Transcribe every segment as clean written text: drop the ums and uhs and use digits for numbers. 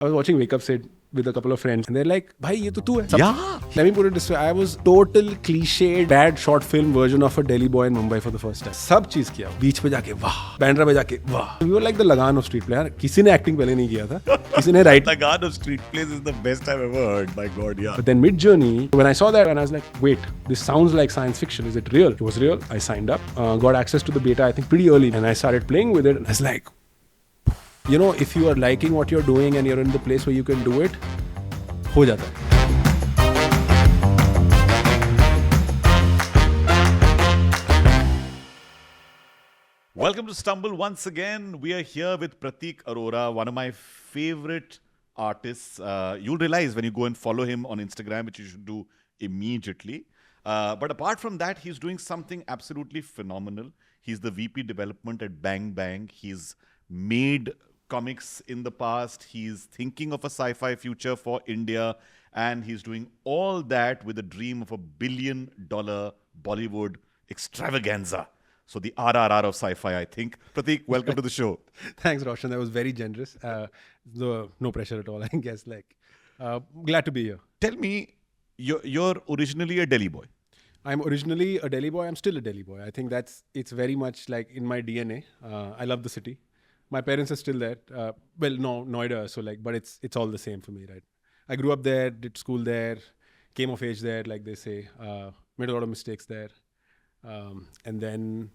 I was watching Wake Up Sid with a couple of friends and they're like, "Bhai, ye to tu hai." Yeah. Let me put it this way. I was total cliched bad short film version of a Delhi boy in Mumbai for the first time. सब चीज किया. बीच पे जाके वाह, बैंड्रा पे जाके वाह. We were like the Lagan of street play. यार किसी ने acting पहले नहीं किया था. किसी ने write. Lagan of street plays is the best I've ever heard. My God, yeah. But then mid-journey, when I saw that, and I was like, wait, this sounds like science fiction. Is it real? It was real. I signed up, got access to the beta, I think, pretty early. And I started playing with it. And I was like, you know, if you are liking what you're doing and you're in the place where you can do it, हो जाता है. Welcome to Stumble once again. We are here with Prateek Arora, one of my favorite artists. You'll realize when you go and follow him on Instagram, which you should do immediately. But apart from that, he's doing something absolutely phenomenal. He's the VP development at Bang Bang. He's made comics in the past. He's thinking of a sci-fi future for India. And he's doing all that with a dream of $1 billion Bollywood extravaganza. So the RRR of sci-fi, I think. Prateek, welcome to the show. Thanks, Roshan. That was very generous. No pressure at all, I guess. Glad to be here. Tell me, you're originally a Delhi boy. I'm originally a Delhi boy. I'm still a Delhi boy. I think it's very much like in my DNA. I love the city. My parents are still there. No, Noida. But it's all the same for me, right? I grew up there, did school there, came of age there, like they say. Made a lot of mistakes there. And then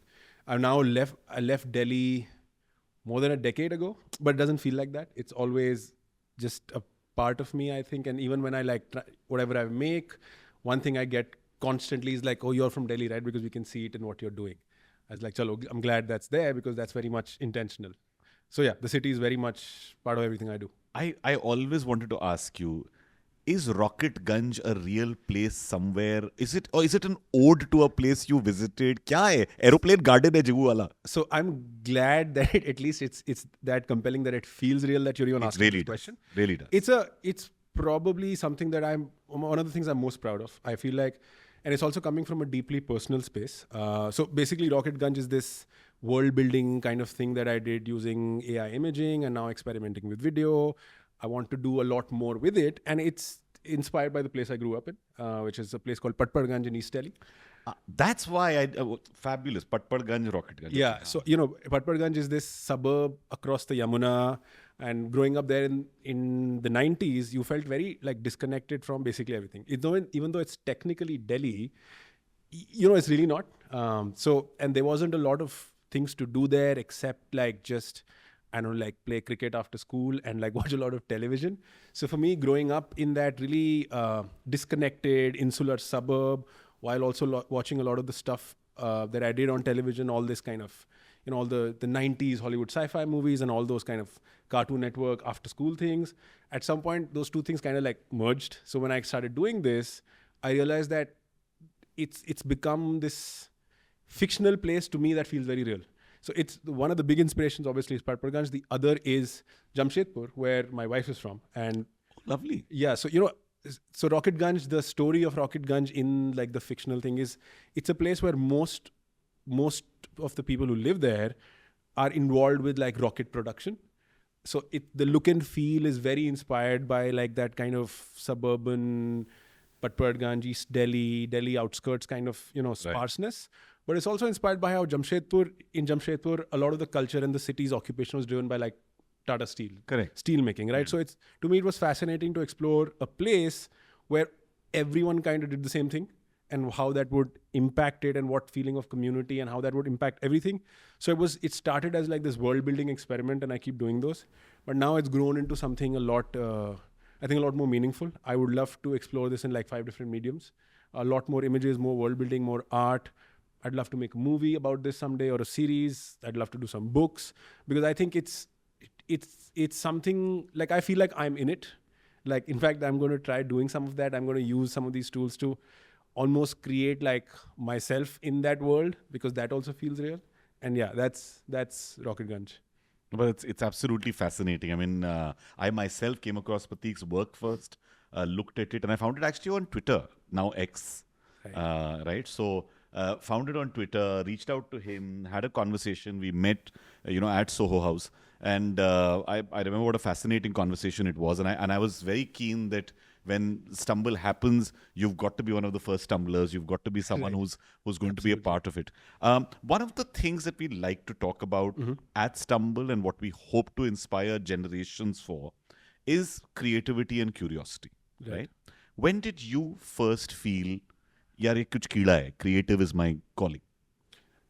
I left Delhi more than a decade ago, but it doesn't feel like that. It's always just a part of me, I think. And even when I whatever I make, one thing I get constantly is like, oh, you're from Delhi, right? Because we can see it in what you're doing. I was like, chalo, I'm glad that's there because that's very much intentional. So yeah, the city is very much part of everything I do. I always wanted to ask you, is Rocket Ganj a real place somewhere? Is it an ode to a place you visited? Kya hai? Aeroplane garden hai Jigu wala. So I'm glad that at least it's that compelling that it feels real that you're even asking really this question. Really does. It's probably something that one of the things I'm most proud of. I feel like, and it's also coming from a deeply personal space. So basically Rocket Ganj is this world building kind of thing that I did using AI imaging and now experimenting with video. I want to do a lot more with it. And it's inspired by the place I grew up in, which is a place called Patpar Ganj in East Delhi. That's why fabulous. Patpar Ganj, Rocket Ganj. Yeah. So, Patpar Ganj is this suburb across the Yamuna. And growing up there in the 90s, you felt very disconnected from basically everything. Even though it's technically Delhi, it's really not. And there wasn't a lot of things to do there except just play cricket after school and watch a lot of television. So for me, growing up in that really disconnected insular suburb, while also watching a lot of the stuff that I did on television, all this kind of, all the 90s Hollywood sci-fi movies and all those kind of Cartoon Network after school things. At some point, those two things kind of merged. So when I started doing this, I realized that it's become this fictional place to me that feels very real. So it's one of the big inspirations, obviously, is Patpar Ganj. The other is Jamshedpur, where my wife is from. And lovely. Yeah, so so Rocket Ganj, the story of Rocket Ganj in the fictional thing is, it's a place where most of the people who live there are involved with rocket production. So the look and feel is very inspired by that kind of suburban Patpar Ganj, East Delhi outskirts kind of sparseness. Right. But it's also inspired by how in Jamshedpur, a lot of the culture and the city's occupation was driven by Tata Steel. Correct. Steel making, right? Mm-hmm. So to me, it was fascinating to explore a place where everyone kind of did the same thing and how that would impact it and what feeling of community and how that would impact everything. So it started as this world building experiment and I keep doing those. But now it's grown into something a lot more meaningful. I would love to explore this in 5 different mediums. A lot more images, more world building, more art. I'd love to make a movie about this someday or a series. I'd love to do some books because I think it's something I feel like I'm in it. In fact, I'm going to try doing some of that. I'm going to use some of these tools to almost create myself in that world because that also feels real. And yeah, that's Rocket Ganj. But it's absolutely fascinating. I mean, I myself came across Prateek's work first, looked at it, and I found it actually on Twitter, now X, right? So found it on Twitter, reached out to him, had a conversation. We met, at Soho House. And I remember what a fascinating conversation it was. And I was very keen that when Stumble happens, you've got to be one of the first stumblers. You've got to be someone who's going to be a part of it. One of the things that we like to talk about at Stumble and what we hope to inspire generations for is creativity and curiosity. Right? When did you first feel, yaar, ye kuch keeda hai, creative is my calling?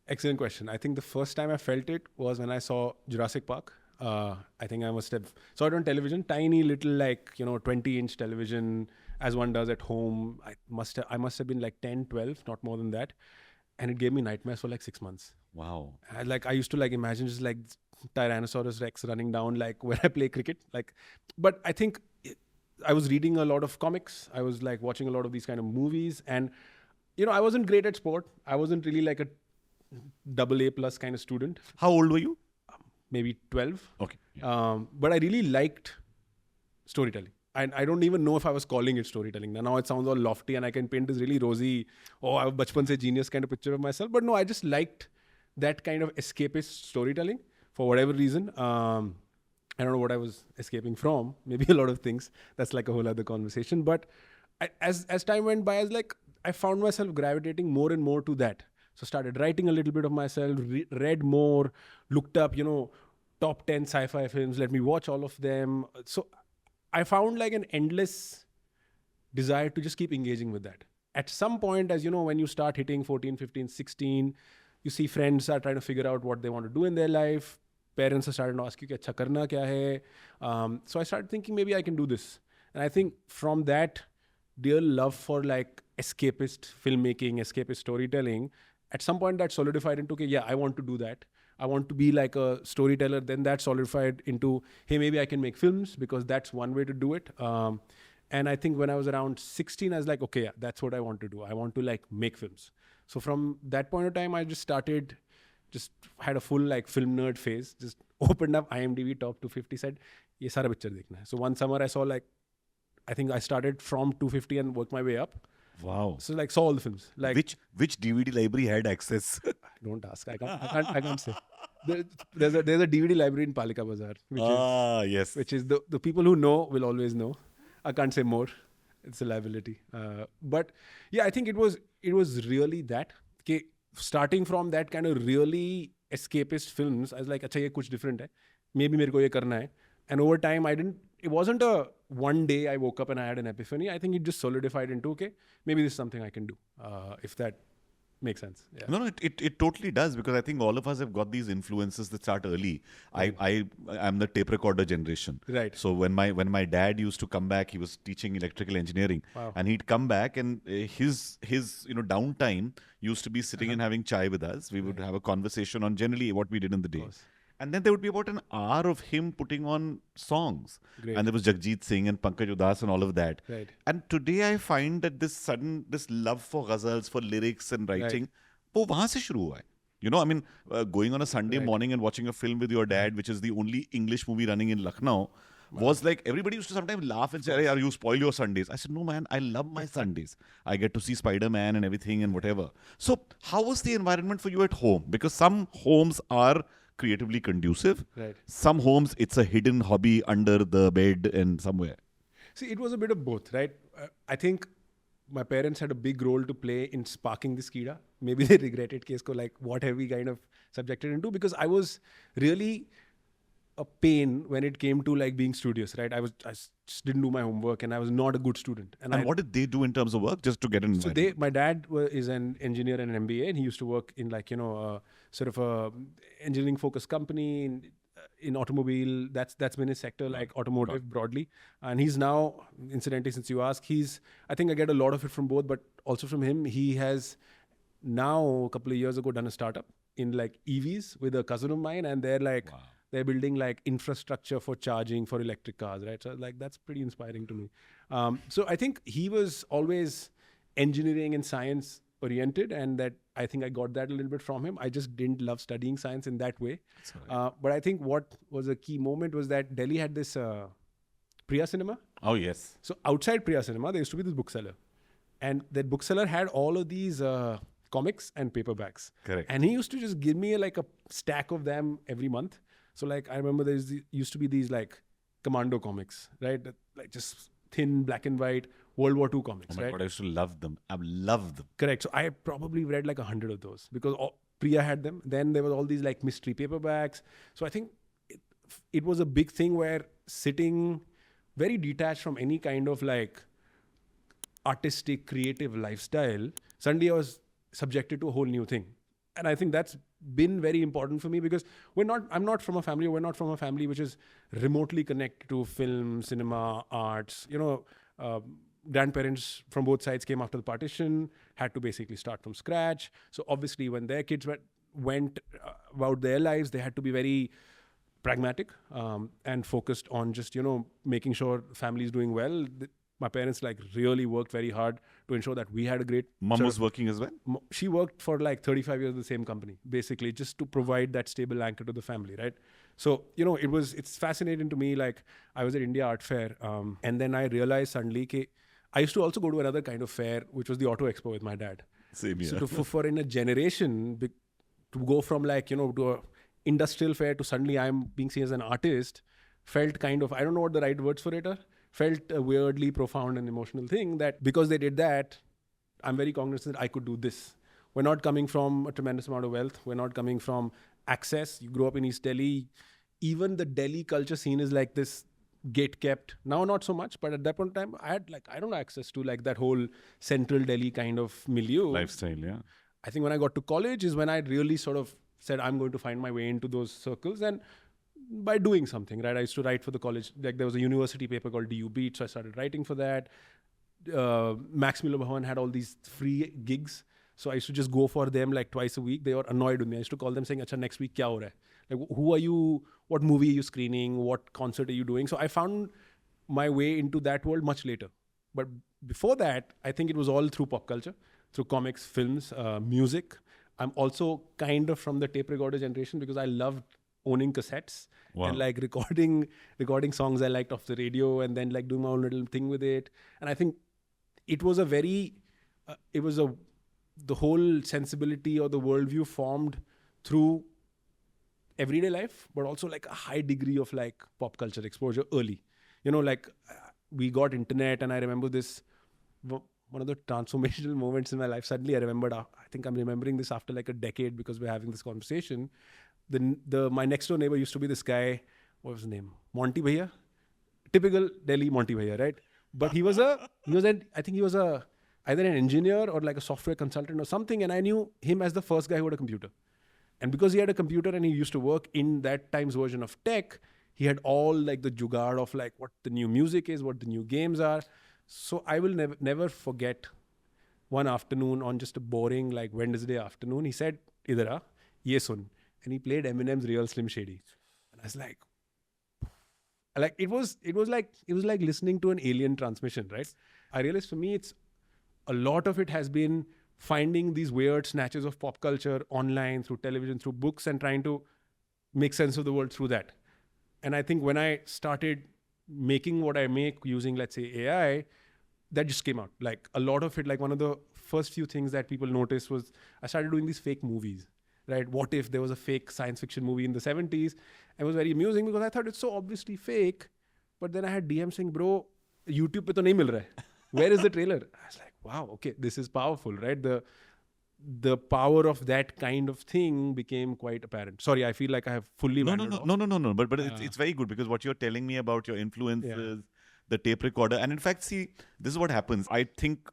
Excellent question. I think the first time I felt it was when I saw Jurassic Park. I think I must have saw it on television, tiny little 20-inch television as one does at home. I must have been like 10, 12, not more than that. And it gave me nightmares for like 6 months. Wow. I used to imagine just like Tyrannosaurus Rex running down where I play cricket. But I think I was reading a lot of comics. I was watching a lot of these kind of movies. And, I wasn't great at sport. I wasn't really a AA+ kind of student. How old were you? Maybe 12. Okay. Yeah. But I really liked storytelling. And I don't even know if I was calling it storytelling. Now it sounds all lofty and I can paint this really rosy, I have bachpan se genius kind of picture of myself. But no, I just liked that kind of escapist storytelling for whatever reason. I don't know what I was escaping from. Maybe a lot of things. That's a whole other conversation. But as time went by, I found myself gravitating more and more to that. So started writing a little bit of myself, read more, looked up, top 10 sci-fi films, let me watch all of them. So I found an endless desire to just keep engaging with that. At some point, as you know, when you start hitting 14, 15, 16, you see friends are trying to figure out what they want to do in their life. Parents are starting to ask you, "Acha karna kya hai?" So I started thinking maybe I can do this. And I think from that real love for escapist filmmaking, escapist storytelling, at some point that solidified into, okay, yeah, I want to do that. I want to be a storyteller. Then that solidified into, hey, maybe I can make films because that's one way to do it. And I think when I was around 16, I was like, okay, yeah, that's what I want to do. I want to make films. So from that point of time, I just had a full film nerd phase. Just opened up IMDb top 250, said, ye sara picture dekhna hai. So one summer I saw I think I started from 250 and worked my way up. Wow. So saw all the films. Which DVD library had access? Don't ask. I can't say. There's a DVD library in Palika Bazaar. Yes. Which is the people who know will always know. I can't say more. It's a liability. But yeah, I think it was really that. Okay, starting from that kind of really escapist films, I was like, acha, ye kuch different hai. Maybe mere ko ye karna hai. And over time, it wasn't a one day I woke up and I had an epiphany. I think it just solidified into, okay, maybe this is something I can do, if that makes sense. Yeah. No, it totally does, because I think all of us have got these influences that start early. I'm the tape recorder generation. Right. So when my dad used to come back, he was teaching electrical engineering. Wow. And he'd come back and his downtime used to be sitting and having chai with us. We would have a conversation on generally what we did in the day. And then there would be about an hour of him putting on songs. Great. And there was Jagjit Singh and Pankaj Udas and all of that. Right. And today I find that this love for ghazals, for lyrics and writing, wo wahan se shuru hua hai. Going on a Sunday morning and watching a film with your dad, which is the only English movie running in Lucknow, was everybody used to sometimes laugh and say, "Hey, you spoil your Sundays." I said, "No, man, I love my Sundays. I get to see Spiderman and everything and whatever." So how was the environment for you at home? Because some homes are creatively conducive. Right. Some homes, it's a hidden hobby under the bed and somewhere. See, it was a bit of both, right? I think my parents had a big role to play in sparking this keeda. Maybe they regretted what have we kind of subjected into, because I was really a pain when it came to being studious, right? I just didn't do my homework and I was not a good student. And what did they do in terms of work, just to get an environment? So my dad is an engineer and an MBA, and he used to work in sort of a engineering focused company in automobile. That's been his sector, automotive broadly. And he's now, incidentally, since you ask, I think I get a lot of it from both, but also from him. He has now a couple of years ago done a startup in EVs with a cousin of mine, and they're wow. They're building infrastructure for charging for electric cars, right? So that's pretty inspiring to me. So I think he was always engineering and science oriented, and that I think I got that a little bit from him. I just didn't love studying science in that way. Right. But I think what was a key moment was that Delhi had this Priya Cinema. Oh, yes. So outside Priya Cinema, there used to be this bookseller. And that bookseller had all of these comics and paperbacks. Correct. And he used to just give me like a stack of them every month. So like I remember there used to be these like commando comics, right? Like just thin black and white World War II comics, Oh my right? God, I used to love them. I loved them. Correct. So I probably read like 100 of those because Priya had them. Then there was all these like mystery paperbacks. So I think it was a big thing where sitting very detached from any kind of like artistic, creative lifestyle, suddenly I was subjected to a whole new thing. And I think that's been very important for me because I'm not from a family, we're not from a family which is remotely connected to film, cinema, arts. Grandparents from both sides came after the partition, had to basically start from scratch. So obviously when their kids went about their lives, they had to be very pragmatic and focused on just, making sure family is doing well. My parents like really worked very hard to ensure that we had a great... Mom was working as well? She worked for like 35 years in the same company, basically, just to provide that stable anchor to the family, right? So, it's fascinating to me. Like I was at India Art Fair and then I realized suddenly that I used to also go to another kind of fair, which was the Auto Expo with my dad. Same here. So for in a generation, to go from like, to a industrial fair to suddenly I'm being seen as an artist felt kind of, I don't know what the right words for it are, felt a weirdly profound and emotional thing that because they did that, I'm very cognizant that I could do this. We're not coming from a tremendous amount of wealth. We're not coming from access. You grew up in East Delhi. Even the Delhi culture scene is like this gate kept. Now, not so much, but at that point in time, I had like, I don't know, access to like that whole central Delhi kind of milieu. Lifestyle, yeah. I think when I got to college is when I really sort of said, I'm going to find my way into those circles. And by doing something, right? I used to write for the college. Like there was a university paper called DU Beat. So I started writing for that. Max Miller Bhavan had all these free gigs. So I used to just go for them like twice a week. They were annoyed with me. I used to call them saying, Acha, next week kya ho raha hai? Like, who are you? What movie are you screening? What concert are you doing? So I found my way into that world much later. But before that, I think it was all through pop culture, through comics, films, music. I'm also kind of from the tape recorder generation because I loved owning cassettes and like recording songs I liked off the radio and then like doing my own little thing with it. And I think it was the whole sensibility or the worldview formed through everyday life, but also like a high degree of like pop culture exposure early. We got internet and I remember this, one of the transformational moments in my life. Suddenly I remembered, I think I'm remembering this after like a decade because we're having this conversation. My next door neighbor used to be this guy, what was his name? Monty Bhaiya. Typical Delhi Monty Bhaiya, right? But I think he was either an engineer or like a software consultant or something. And I knew him as the first guy who had a computer. And because he had a computer and he used to work in that time's version of tech, he had all like the jugaad of like what the new music is, what the new games are. So I will never forget one afternoon on just a boring like Wednesday afternoon, he said, "Idhar aa, ye sun." And he played Eminem's Real Slim Shady. And I was like it was like listening to an alien transmission, right? I realized for me, a lot of it has been finding these weird snatches of pop culture online, through television, through books, and trying to make sense of the world through that. And I think when I started making what I make using, let's say, AI, that just came out. Like a lot of it, like one of the first few things that people noticed was I started doing these fake movies, right? What if there was a fake science fiction movie in the 70s? It was very amusing because I thought it's so obviously fake. But then I had DM saying, bro, YouTube pe to nahi mil raha hai. Where is the trailer? I was like, wow, okay, this is powerful, right? The power of that kind of thing became quite apparent. Sorry, I feel like I have fully wandered off. No. But it's very good because what you're telling me about your influences, the tape recorder, and in fact, see, this is what happens. I think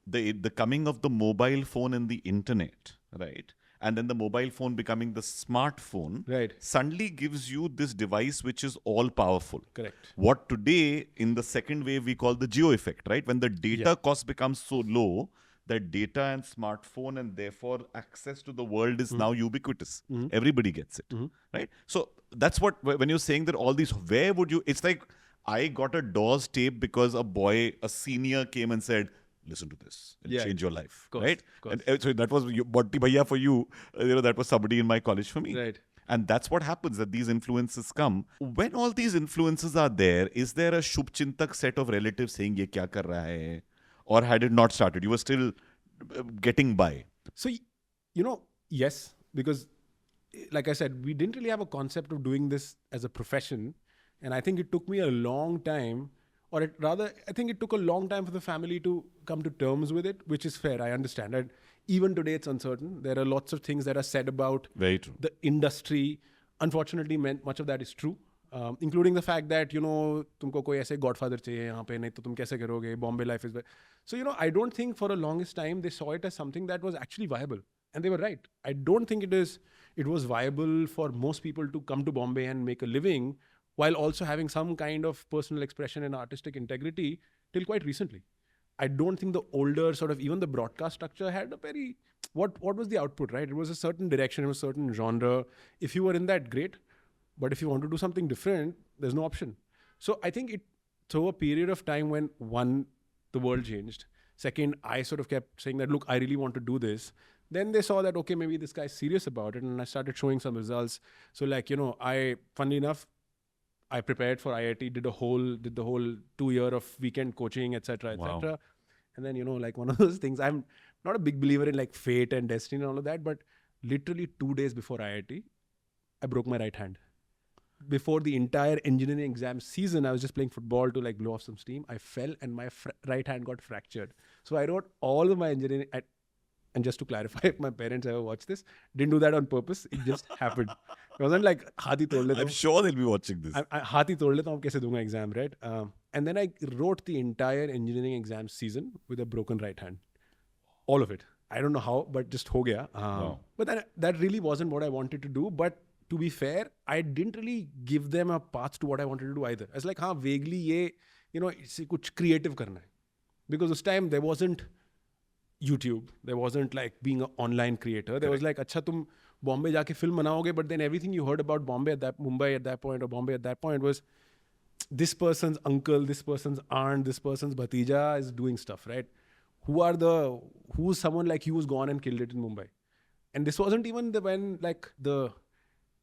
the coming of the mobile phone and the internet, right? And then the mobile phone becoming the smartphone, right, suddenly gives you this device which is all powerful. Correct. What today in the second wave we call the geo effect, right? When the data cost becomes so low that data and smartphone and therefore access to the world is now ubiquitous. Everybody gets it, right? So that's what, when you're saying that all these, where would you, it's like I got a Dawes tape because a senior came and said, listen to this, it'll change your life, right? And so that was Monty Bhaiya for you, that was somebody in my college for me. Right. And that's what happens, that these influences come. When all these influences are there, is there a Shubh Chintak set of relatives saying, ye kya kar raha hai? Or had it not started? You were still getting by. So, yes, because like I said, we didn't really have a concept of doing this as a profession. And I think it took me a long time, I think it took a long time for the family to come to terms with it, which is fair. I understand. And even today, it's uncertain. There are lots of things that are said about Very true. the industry. Unfortunately, much of that is true. Including the fact that, तुमको कोई ऐसे godfather चाहिए यहाँ पे, नहीं तो तुम कैसे करोगे? Bombay life is... So, I don't think for the longest time they saw it as something that was actually viable. And they were right. I don't think it was viable for most people to come to Bombay and make a living while also having some kind of personal expression and artistic integrity till quite recently. I don't think the older sort of, even the broadcast structure had a very... What was the output, right? It was a certain direction, it was a certain genre. If you were in that, great. But if you want to do something different, there's no option. So I think through a period of time when one, the world changed. Second, I sort of kept saying that, look, I really want to do this. Then they saw that, okay, maybe this guy's serious about it. And I started showing some results. So funnily enough, I prepared for IIT, did the whole 2 year of weekend coaching, etc., etc. Wow. And then, one of those things, I'm not a big believer in like fate and destiny and all of that, but literally 2 days before IIT, I broke my right hand. Before the entire engineering exam season, I was just playing football to like blow off some steam. I fell and my right hand got fractured. So I wrote all of my engineering, and just to clarify, if my parents ever watch this, didn't do that on purpose. It just happened. It wasn't like, Hati tod leta. I'm sure they'll be watching this. Hati tod leta hu, kaise dunga exam, right? And then I wrote the entire engineering exam season with a broken right hand. All of it. I don't know how, but just ho gaya. Wow. But that really wasn't what I wanted to do. But to be fair, I didn't really give them a path to what I wanted to do either. I was like, vaguely ye, it's kuch creative karna hai. Because this time there wasn't YouTube. There wasn't like being an online creator. There was like, acha tum Bombay jaake film banaoge, but then everything you heard about Mumbai at that point or Bombay at that point was this person's uncle, this person's aunt, this person's bhatija is doing stuff, right? Who's someone like you who's gone and killed it in Mumbai? And this wasn't even when like the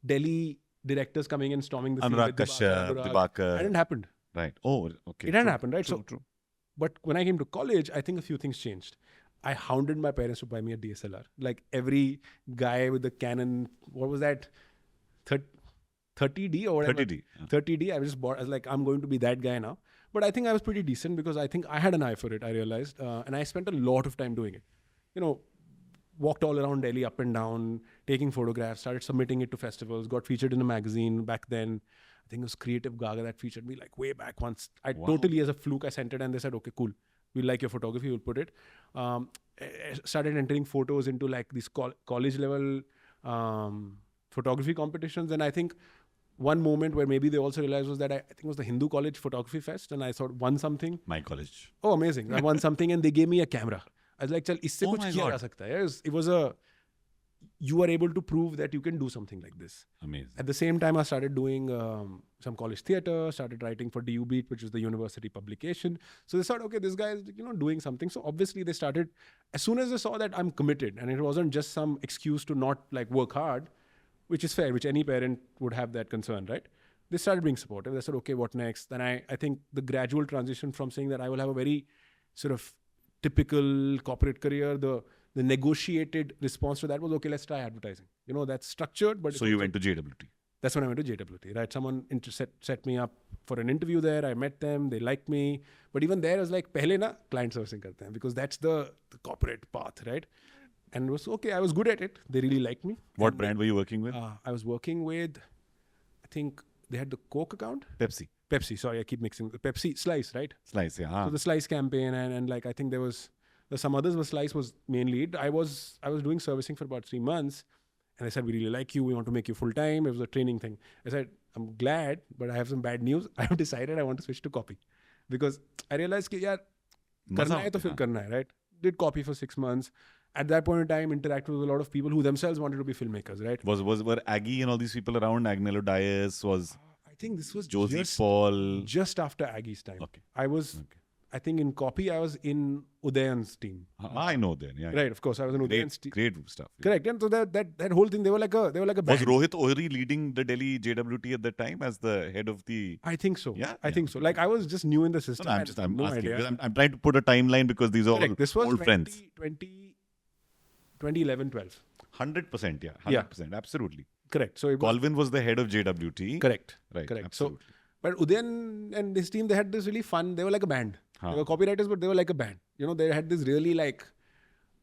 Delhi directors coming and storming the scene. Anurag Kashyap, Dibakar. It hadn't happened. Right. Oh, okay. It hadn't happened, right? True. But when I came to college, I think a few things changed. I hounded my parents to buy me a DSLR. Like every guy with the Canon, what was that? 30D or whatever. 30D. 30D. I was like, I'm going to be that guy now. But I think I was pretty decent because I think I had an eye for it, I realized. And I spent a lot of time doing it. Walked all around Delhi, up and down, taking photographs, started submitting it to festivals, got featured in a magazine back then. I think it was Creative Gaga that featured me like way back once. Totally as a fluke, I sent it and they said, okay, cool. We like your photography, we'll put it. Started entering photos into like these college level photography competitions. And I think one moment where maybe they also realized was that I think it was the Hindu College Photography Fest and I sort of won something. My college. Oh, amazing. I won something and they gave me a camera. I was like, chal, isse kuch kiya ja sakta hai. It was you are able to prove that you can do something like this. Amazing. At the same time, I started doing some college theatre, started writing for DU Beat, which is the university publication. So they thought, okay, this guy is doing something. So obviously they started, as soon as they saw that I'm committed and it wasn't just some excuse to not like work hard, which is fair, which any parent would have that concern, right? They started being supportive. They said, okay, what next? Then I think the gradual transition from saying that I will have a very sort of typical corporate career, the negotiated response to that was, okay, let's try advertising. That's structured. But so you went to JWT? That's when I went to JWT, right? Someone set me up for an interview there. I met them. They liked me. But even there, I was like, pehle na client servicing karte hain, because that's the corporate path, right? And it was okay. I was good at it. They really liked me. What brand were you working with? I was working with, I think they had the Coke account. Pepsi, sorry, I keep mixing. Pepsi, Slice, right? Slice, yeah. So the Slice campaign and like I think there was some others, but Slice was mainly it. I was doing servicing for about 3 months and they said, we really like you, we want to make you full time. It was a training thing. I said, I'm glad, but I have some bad news. I have decided I want to switch to copy because I realized that yaar, karna hai to fir karna hai, right? Did copy for 6 months. At that point in time, interacted with a lot of people who themselves wanted to be filmmakers, right? Were Aggie and all these people around? Agnello Dias was... I think this was Josie Paul. Just after Aggie's time. Okay. I think in copy, I was in Udayan's team. I know then, yeah. Right, of course. I was in Udayan's team. Great stuff. Yeah. Correct. And so that whole thing, they were like a band. Was Rohit Ohri leading the Delhi JWT at that time as the head of the... I think so. Yeah, I think so. Like I was just new in the system. No, I'm asking. I'm trying to put a timeline because these are all this was old friends. 2011, 12. 100%, yeah. 100%, absolutely. Correct. So Colvin was the head of JWT. Correct. Right, Correct. absolutely. So, but Udayan and his team, they had this really fun, they were like a band. They were copywriters, but they were like a band. They had this really like,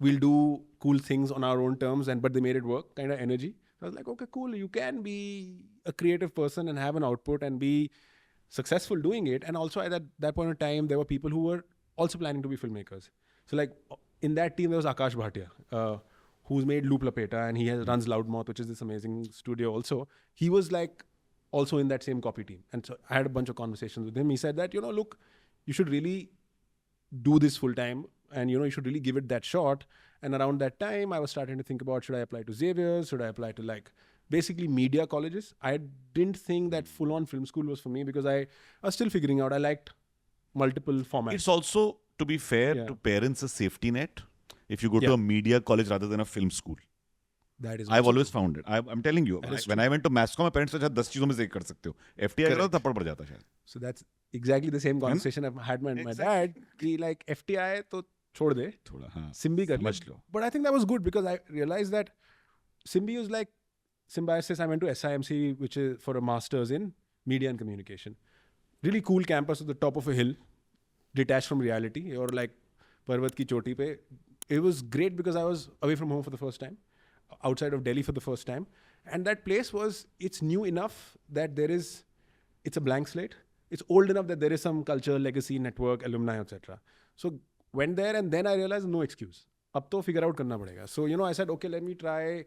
we'll do cool things on our own terms, but they made it work kind of energy. So I was like, okay, cool. You can be a creative person and have an output and be successful doing it. And also at that point of time, there were people who were also planning to be filmmakers. So like in that team, there was Akash Bhatia, who's made Loop Lapeta, and he runs Loudmouth, which is this amazing studio also. He was like also in that same copy team. And so I had a bunch of conversations with him. He said that, look, you should really do this full time, and you should really give it that shot. And around that time, I was starting to think about, should I apply to Xavier's? Should I apply to like basically media colleges? I didn't think that full-on film school was for me because I was still figuring out. I liked multiple formats. It's also, to be fair, to parents a safety net if you go to a media college rather than a film school. That is. I've always found it. I'm telling you. When I went to Masscom, my parents said, 10 चीजों में से एक कर सकते हो. FTI करो तो थप्पड़ पड़ जाता शायद. So that's exactly the same conversation I've had with my dad. कि like FTI तो छोड़ दे. थोड़ा हाँ. Symbi कर ले. But I think that was good because I realized that Symbi was like Symbiosis. I went to SIMC, which is for a master's in media and communication. Really cool campus at the top of a hill, detached from reality. Or like Parvat ki choti pe. It was great because I was away from home for the first time, outside of Delhi for the first time. And that place it's new enough that it's a blank slate. It's old enough that there is some culture, legacy, network, alumni, etc. So went there and then I realized no excuse. Ab to figure out karna padega. So, I said, okay, let me try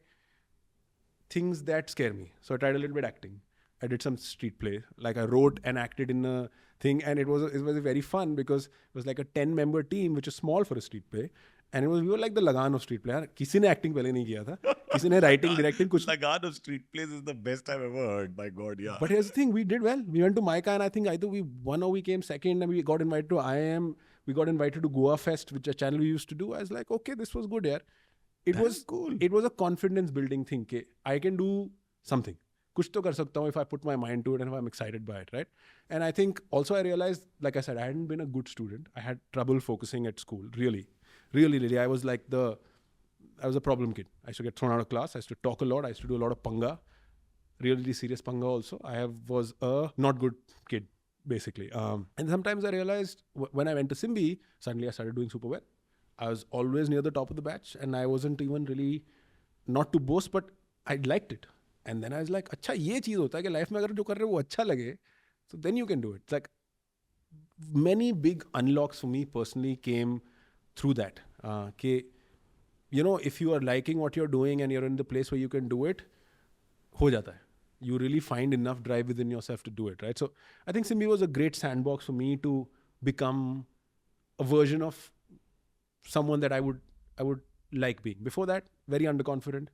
things that scare me. So I tried a little bit acting. I did some street play. Like I wrote and acted in a thing, and it was very fun because it was like a 10-member team, which is small for a street play. And we were like the Lagan of street play. किसी ने acting पहले नहीं किया था. किसी ने writing, directing कुछ. Lagan of street plays is the best I've ever heard. My God, yeah. But here's the thing, we did well. We went to Mica, and I think either we won or we came second, and we got invited to IIM. We got invited to Goa Fest, which a channel we used to do. I was like, okay, this was good, yeah. It was cool. It was a confidence building thing. Ke I can do something. Kuch to kar sakta hu if I put my mind to it and if I'm excited by it, right? And I think also I realized, like I said, I hadn't been a good student. I had trouble focusing at school, really. I was like I was a problem kid. I used to get thrown out of class. I used to talk a lot. I used to do a lot of panga. Really serious panga also. I was a not good kid, basically. And sometimes I realized when I went to Symbi, suddenly I started doing super well. I was always near the top of the batch, and I wasn't even really, not to boast, but I liked it. And then I was like, अच्छा ये चीज़ होता है कि life में अगर जो कर रहे हो वो अच्छा लगे, so then you can do it. It's like many big unlocks for me personally came through that. If you are liking what you're doing and you're in the place where you can do it, हो जाता है. You really find enough drive within yourself to do it, right? So I think Symbi was a great sandbox for me to become a version of someone that I would like being. Before that, very underconfident,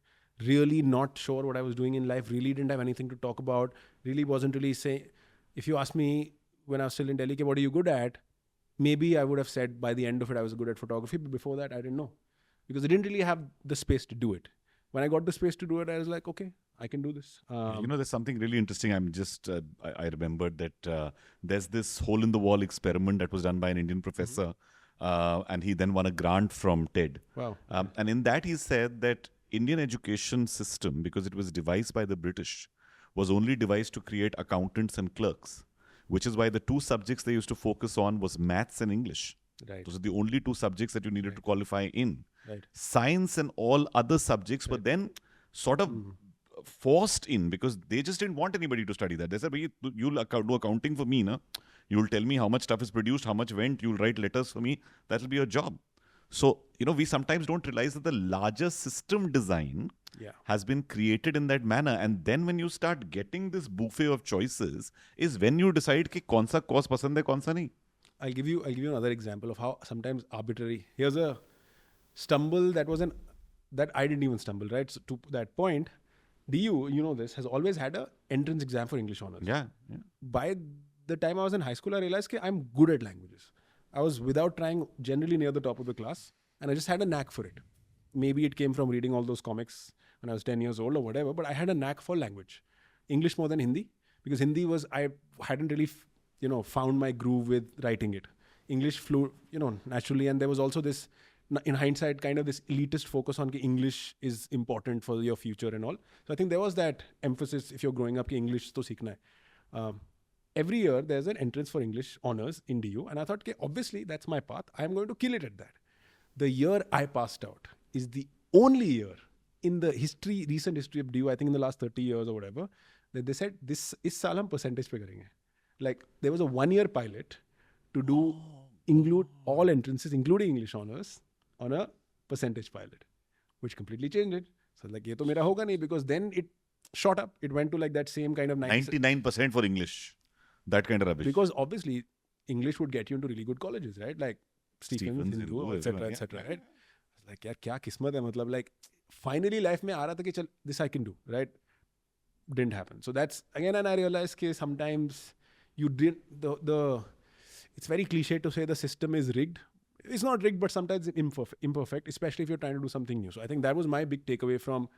really not sure what I was doing in life, really didn't have anything to talk about, really wasn't really saying, if you ask me when I was still in Delhi, what are you good at? Maybe I would have said by the end of it, I was good at photography, but before that, I didn't know. Because I didn't really have the space to do it. When I got the space to do it, I was like, okay, I can do this. There's something really interesting. I remembered that there's this hole in the wall experiment that was done by an Indian professor. And he then won a grant from TED. Wow. And in that he said that Indian education system, because it was devised by the British, was only devised to create accountants and clerks, which is why the two subjects they used to focus on was maths and English. Right. Those are the only two subjects that you needed to qualify in. Right. Science and all other subjects were then sort of forced in because they just didn't want anybody to study that. They said, you'll do accounting for me, na? You'll tell me how much stuff is produced, how much went, you'll write letters for me. That'll be your job. So, we sometimes don't realize that the larger system design has been created in that manner. And then when you start getting this buffet of choices is when you decide ki kaun sa course pasand hai, kaun sa nahi. I'll give you another example of how sometimes arbitrary. Here's a stumble that I didn't even stumble, right? So to that point, DU, this, has always had a entrance exam for English honors. Yeah. By the time I was in high school, I realized that I'm good at languages. I was, without trying, generally near the top of the class, and I just had a knack for it. Maybe it came from reading all those comics when I was 10 years old or whatever, but I had a knack for language. English more than Hindi, because Hindi I hadn't really, found my groove with writing it. English flew, naturally, and there was also this in hindsight, kind of this elitist focus on ki English is important for your future and all. So I think there was that emphasis if you're growing up ki English to seekhna hai. Every year there's an entrance for English honors in DU, and I thought, okay, obviously that's my path. I'm going to kill it at that. The year I passed out is the only year in the recent history of DU, I think in the last 30 years or whatever, that they said this is saal hum percentage pe karenge. Like there was a 1-year pilot to include all entrances, including English honors, on a percentage pilot, which completely changed it. So like, ye to mera hoga nahi, because then it shot up. It went to like that same kind of 99% for English. That kind of rubbish. Because obviously English would get you into really good colleges, right? Like Stephens, Hindu, etc. Right? Like, yaar, kya kismat hai? Matlab, like, finally life mein aa raha tha ki chal, this I can do, right? Didn't happen. So that's again, and I realized that sometimes you didn't. It's very cliche to say the system is rigged. It's not rigged, but sometimes imperfect, especially if you're trying to do something new. So I think that was my big takeaway from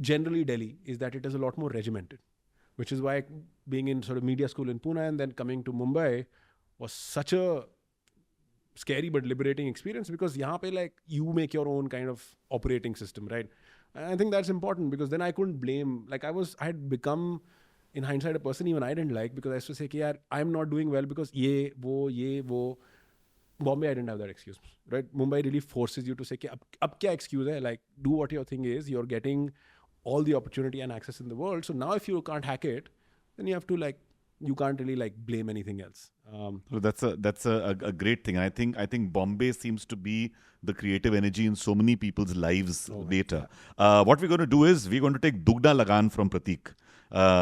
generally Delhi, is that it is a lot more regimented. Which is why being in sort of media school in Pune and then coming to Mumbai was such a scary but liberating experience, because yahan pe like you make your own kind of operating system, right? And I think that's important, because then I couldn't blame, like I had become in hindsight a person even I didn't like, because I used to say, yaar, I'm not doing well because ye wo. Bombay, I didn't have that excuse, right? Mumbai really forces you to say, ab kya excuse hai? Like, do what your thing is. You're getting all the opportunity and access in the world. So now if you can't hack it, then you have to like, you can't really like blame anything else. So that's a great thing. I think Bombay seems to be the creative energy in so many people's lives later. What we're going to do is we're going to take Dugna Lagan from Prateek.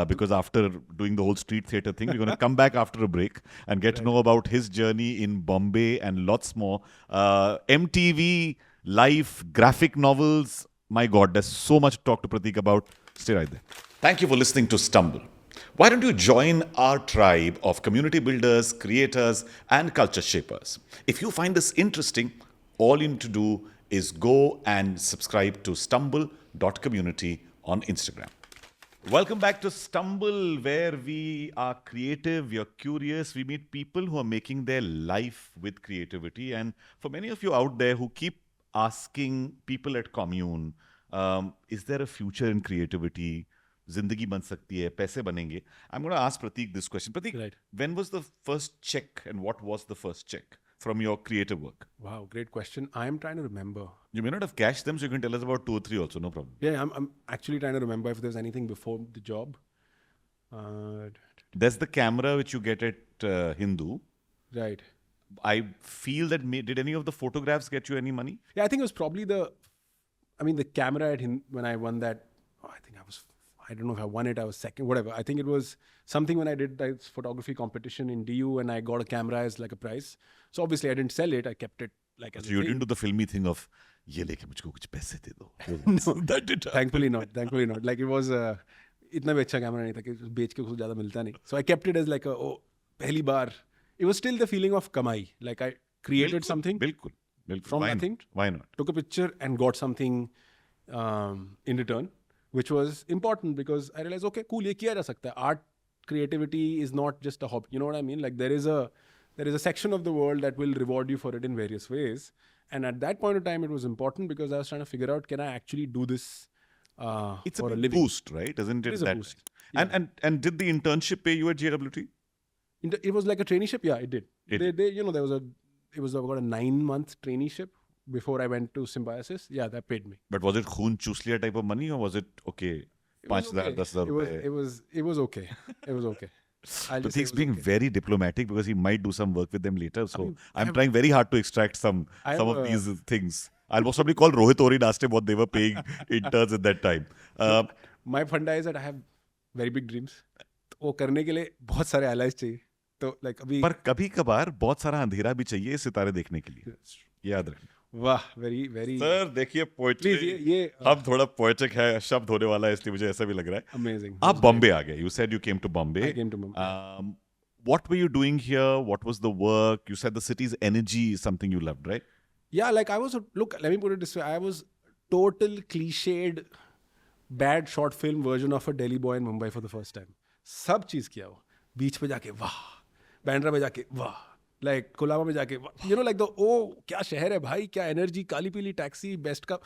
Because after doing the whole street theatre thing, we're going to come back after a break and get to know about his journey in Bombay and lots more. MTV, life, graphic novels. My God, there's so much to talk to Prateek about. Stay right there. Thank you for listening to Stumble. Why don't you join our tribe of community builders, creators, and culture shapers? If you find this interesting, all you need to do is go and subscribe to stumble.community on Instagram. Welcome back to Stumble, where we are creative, we are curious, we meet people who are making their life with creativity. And for many of you out there who keep asking people at commune, is there a future in creativity? Zindagi ban sakti hai, paise banenge. I'm going to ask Prateek this question. Prateek, Right. When was the first check and what was the first check from your creative work? Wow, great question. I'm trying to remember. You may not have cashed them, so you can tell us about 2 or 3 also, no problem. Yeah, I'm actually trying to remember if there's anything before the job. There's the camera which you get at Hindu. Right. I feel that did any of the photographs get you any money? Yeah, I think it was probably the camera when I won that. I don't know if I won it, I was second, whatever. I think it was something when I did that photography competition in DU and I got a camera as like a prize. So obviously I didn't sell it, I kept it like as so you didn't do the filmy thing of, ye leke mujhko kuch paise de do. No, that did thankfully not. Like it was, itna bhi acha camera nahi tha ki bech ke kuch zyada milta nahi. So I kept it as like pehli baar. It was still the feeling of kamai. Like I created something Bilkul. from nothing. Why not? Took a picture and got something in return, which was important because I realized, okay, cool, ye kiya ja sakta hai. Art, creativity is not just a hobby. You know what I mean? Like there is a section of the world that will reward you for it in various ways. And at that point of time, it was important because I was trying to figure out, can I actually do this it's for a a living? boost, right? Isn't it? It is a boost. Yeah. And did the internship pay you at JWT? It was like a traineeship. Yeah, it did. It was about a 9-month traineeship before I went to Symbiosis. Yeah, that paid me. But was it khoon choos liya type of money or was it okay? 5,000, 10,000 rupees? It was okay. It was okay. Prateek's being very diplomatic because he might do some work with them later. So I'm trying very hard to extract some of these things. I'll most probably call Rohit Ori and ask him what they were paying interns at that time. My funda is that I have very big dreams. वो करने के लिए बहुत सारे allies चाहिए. तो like अभी पर कभी कभार बहुत सारा अंधेरा भी चाहिए सितारे देखने के लिए. याद रखें. वाह, very very. सर देखिए पोएट्री. ये अब थोड़ा पोएटिक है, शब्द होने वाला है, इसलिए मुझे ऐसा भी लग रहा है. Amazing. आप बॉम्बे आ गए. You said you came to Bombay. I came to Mumbai. What were you doing here? What was the work? You said the city's energy is something you loved, right? Yeah, like look, let me put it this way. I was total cliched, bad short film version of a Delhi boy in Mumbai for the first time. सब चीज किया वो. बीच पे जाके वाह, बैंड्रा पे जाके वाह, Like Kolaba mein jaake, like the, oh, kya shehar hai bhai, kya energy, kali pili taxi, best ka.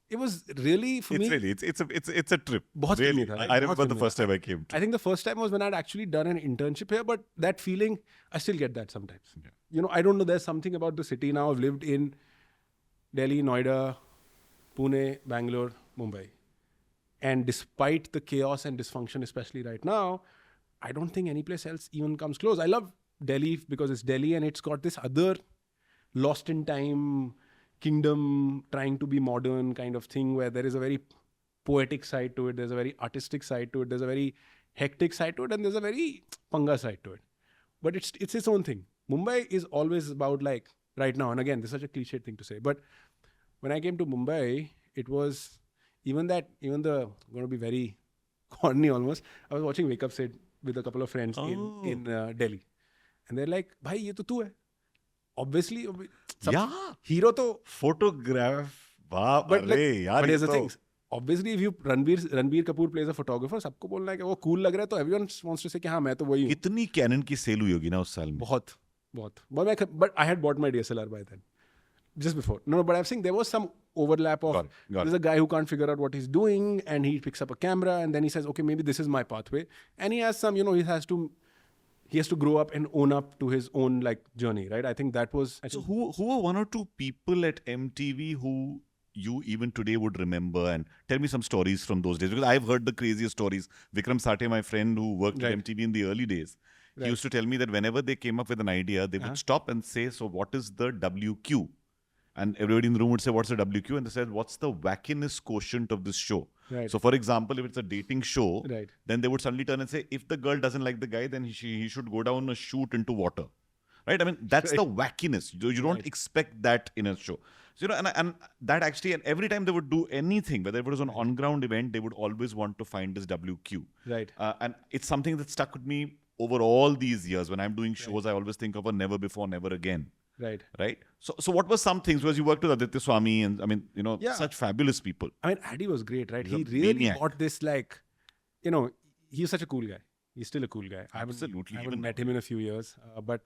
It was really, for me, it's a trip. बहुत Really, filmy tha, I remember बहुत the filmy first tha. time I came to. I think the first time was when I'd actually done an internship here, but that feeling, I still get that sometimes. Yeah. I don't know, there's something about the city now. I've lived in Delhi, Noida, Pune, Bangalore, Mumbai. And despite the chaos and dysfunction, especially right now, I don't think any place else even comes close. I love Delhi because it's Delhi and it's got this other lost in time kingdom trying to be modern kind of thing where there is a very poetic side to it, there's a very artistic side to it, there's a very hectic side to it, and there's a very panga side to it. But it's its own thing. Mumbai is always about, like, right now, and again, this is such a cliched thing to say, but when I came to Mumbai, it was even the going to be very corny almost. I was watching Wake Up Sid with a couple of friends in Delhi, and they're like, "Bhai, ye to tu hai." Obviously, hero to photograph. Wow, but here's the तो- thing. Obviously, if you Ranbir Kapoor plays a photographer, सबको बोलना है कि वो cool लग रहा है, तो everyone wants to say कि हाँ मैं तो वही हूँ. कितनी Canon की सेल हुई होगी ना उस साल में? बहुत. But I had bought my DSLR by then, just before. No, but I'm saying there was some overlap of Got it. there's a guy who can't figure out what he's doing, and he picks up a camera, and then he says, okay, maybe this is my pathway, and he has some, he has to grow up and own up to his own, like, journey, right? I think that was. So who were one or two people at MTV who you even today would remember, and tell me some stories from those days, because I've heard the craziest stories. Vikram Sathe, my friend who worked at MTV in the early days, he used to tell me that whenever they came up with an idea, they would stop and say, so what is the WQ? And everybody in the room would say, what's the WQ? And they said, what's the wackiness quotient of this show? Right. So, for example, if it's a dating show, Right. then they would suddenly turn and say, if the girl doesn't like the guy, then he should go down a chute into water. Right? I mean, that's the wackiness. You don't expect that in a show. So, and that actually, and every time they would do anything, whether it was an on-ground event, they would always want to find this WQ. Right. And it's something that stuck with me over all these years. When I'm doing shows, I always think of a never before, never again. Right. So what were some things? Because you worked with Aditya Swami and, I mean, such fabulous people. I mean, Addy was great, right? He's He a really maniac. bought this, like, he's such a cool guy. He's still a cool guy. Absolutely. I haven't met him in a few years, but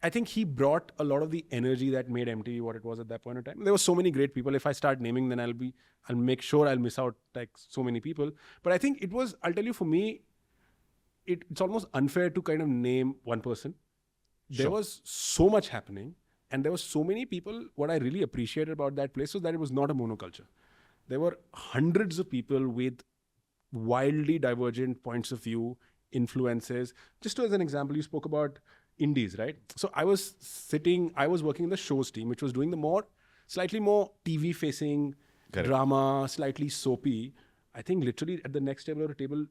I think he brought a lot of the energy that made MTV what it was at that point in time. There were so many great people. If I start naming, then I'll make sure I'll miss out, like, so many people. But I think I'll tell you, for me, it's almost unfair to kind of name one person. There was so much happening, and there were so many people. What I really appreciated about that place was that it was not a monoculture. There were hundreds of people with wildly divergent points of view, influences. Just as an example, you spoke about indies, right? So I was working in the shows team, which was doing the slightly more TV facing drama, slightly soapy. I think literally at the next table or a table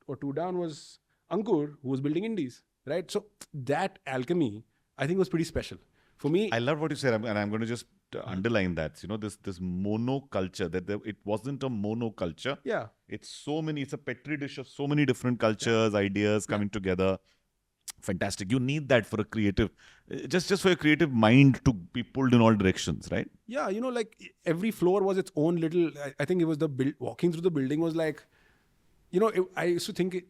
or two down was Ankur, who was building indies, right? So that alchemy, I think, was pretty special. For me, I love what you said, and I'm going to just underline that. This monoculture, that it wasn't a monoculture. Yeah. It's a petri dish of so many different cultures, ideas coming together. Fantastic. You need that for a creative, just for your creative mind to be pulled in all directions, right? Yeah, like every floor was its own little, I think it was walking through the building was like, I used to think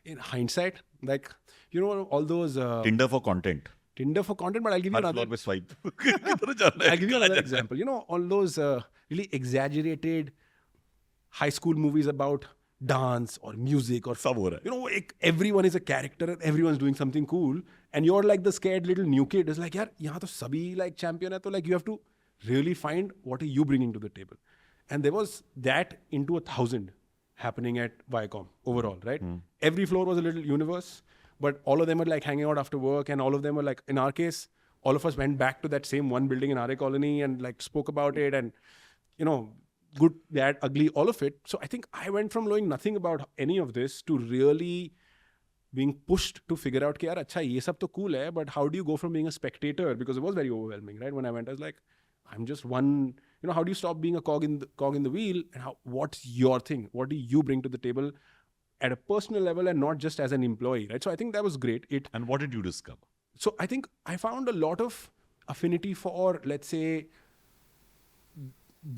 in hindsight, like, all those... Tinder for content. But I'll give you another... swipe. I'll give you another example. All those really exaggerated high school movies about dance or music or... everyone is a character and everyone's doing something cool. And you're like the scared little new kid. It's like, yaar, yahan to sabhi like champion hai, to like you have to really find what are you bringing to the table. And there was that into 1,000 happening at Viacom overall, right? Every floor was a little universe, but all of them were like hanging out after work, and all of them were like, in our case, all of us went back to that same one building in RA Colony and like spoke about it, and good, bad, ugly, all of it. So I think I went from knowing nothing about any of this to really being pushed to figure out, yaar, acha, ye sab to cool hai, but how do you go from being a spectator? Because it was very overwhelming, right? When I went, I was like, I'm just one, how do you stop being a cog in the wheel? And what's your thing? What do you bring to the table at a personal level and not just as an employee, right? So I think that was great. And what did you discover? So I think I found a lot of affinity for, let's say,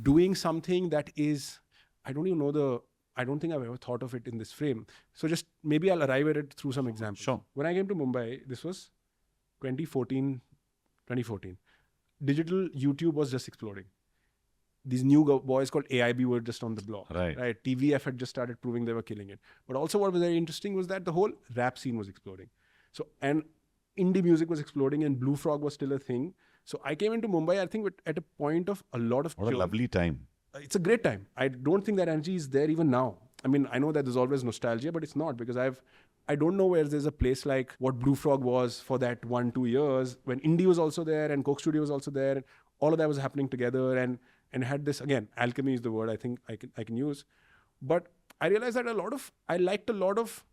doing something that is, I don't think I've ever thought of it in this frame. So just maybe I'll arrive at it through some examples. Sure. When I came to Mumbai, this was 2014, digital YouTube was just exploding. These new boys called AIB were just on the block. Right. TVF had just started proving they were killing it. But also what was very interesting was that the whole rap scene was exploding. So, and indie music was exploding and Blue Frog was still a thing. So I came into Mumbai, I think, at a point of a lot of What a lovely time. It's a great time. I don't think that energy is there even now. I mean, I know that there's always nostalgia, but it's not, because I don't know where there's a place like what Blue Frog was for that 1-2 years when indie was also there and Coke Studio was also there. All of that was happening together and had this, again, alchemy is the word I think I can use. But I realized that I liked a lot of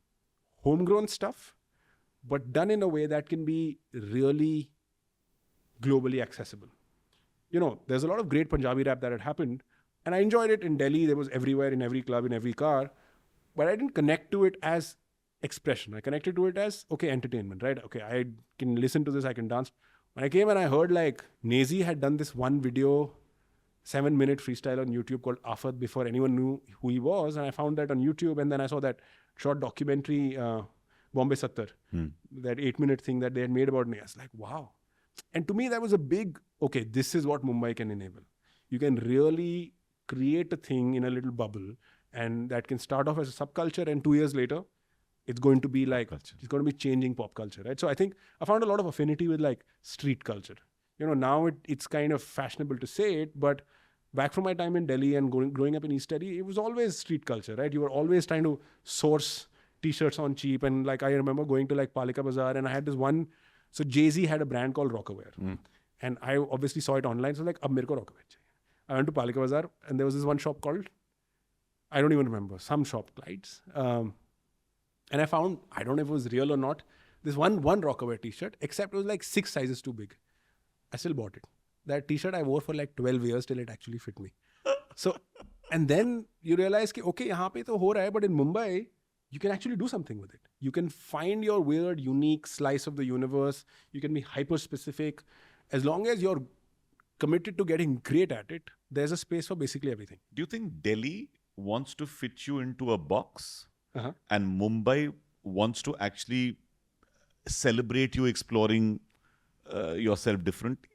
homegrown stuff, but done in a way that can be really globally accessible. You know, there's a lot of great Punjabi rap that had happened, and I enjoyed it in Delhi. There was everywhere, in every club, in every car, but I didn't connect to it as expression. I connected to it as, okay, entertainment, right? Okay, I can listen to this, I can dance. When I came and I heard like Desi had done this one video, 7-minute freestyle on YouTube called Afat before anyone knew who he was, and I found that on YouTube, and then I saw that short documentary, Bombay Sattar, that 8-minute thing that they had made about me. I was like, wow. And to me, that was a big, okay, this is what Mumbai can enable. You can really create a thing in a little bubble, and that can start off as a subculture, and 2 years later, it's going to be like, it's going to be changing pop culture, right? So I think I found a lot of affinity with like street culture. You know, now it's kind of fashionable to say it, but back from my time in Delhi and growing up in East Delhi, it was always street culture, right? You were always trying to source t-shirts on cheap. And like, I remember going to like Palika Bazaar, and I had this one, so Jay-Z had a brand called Rockaware. And I obviously saw it online. So like, ab mere ko Rockaware chahiye. I went to Palika Bazaar, and there was this one shop called, I don't even remember, some shop, Clyde's. And I found, I don't know if it was real or not, this one Rockaware t-shirt, except it was like 6 sizes too big. I still bought it. That t-shirt I wore for like 12 years till it actually fit me. So, and then you realize, ki, okay, yahan pe to ho raha hai, but in Mumbai, you can actually do something with it. You can find your weird, unique slice of the universe. You can be hyper-specific. As long as you're committed to getting great at it, there's a space for basically everything. Do you think Delhi wants to fit you into a box and Mumbai wants to actually celebrate you exploring yourself differently?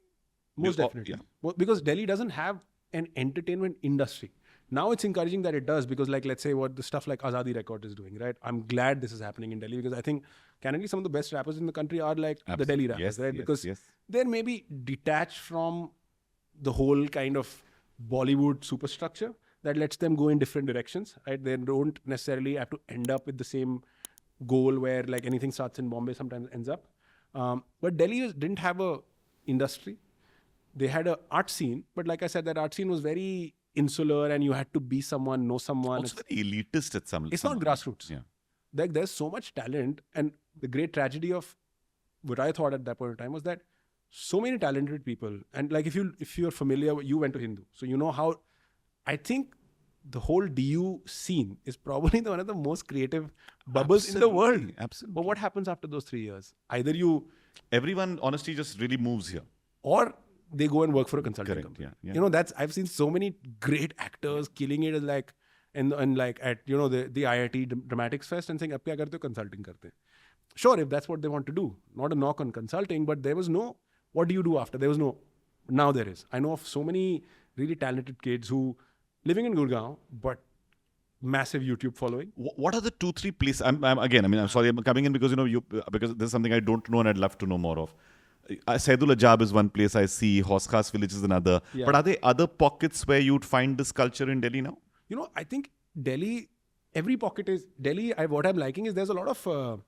Most definitely. Yeah. Because Delhi doesn't have an entertainment industry. Now it's encouraging that it does, because like, let's say what the stuff like Azadi Record is doing, right? I'm glad this is happening in Delhi, because I think candidly some of the best rappers in the country are like the Delhi rappers, right? Because they're maybe detached from the whole kind of Bollywood superstructure that lets them go in different directions, right? They don't necessarily have to end up with the same goal where like anything starts in Bombay sometimes ends up. But Delhi didn't have a industry. They had an art scene, but like I said, that art scene was very insular, and you had to be someone, know someone. It's very elitist at some. It's not grassroots. Yeah, like there's so much talent, and the great tragedy of what I thought at that point in time was that so many talented people, and like if you're familiar, you went to Hindu, so you know how. I think the whole DU scene is probably one of the most creative bubbles in the world. Absolutely. But what happens after those 3 years? Either everyone honestly just really moves here, or they go and work for a consulting company. Yeah. You know, I've seen so many great actors killing it as like, and like at, you know, the IIT Dramatics Fest and saying, ab kya karte ho? Consulting karte. Sure, if that's what they want to do. Not a knock on consulting, but there was no, what do you do after? There was no, now there is. I know of so many really talented kids who living in Gurgaon, but massive YouTube following. What are the 2-3 places? I'm sorry, I'm coming in because, you know, because there's something I don't know and I'd love to know more of. Saidul Ajab is one place I see. Hoskas Village is another. Yeah. But are there other pockets where you'd find this culture in Delhi now? You know, I think Delhi, every pocket is Delhi. What I'm liking is there's a lot of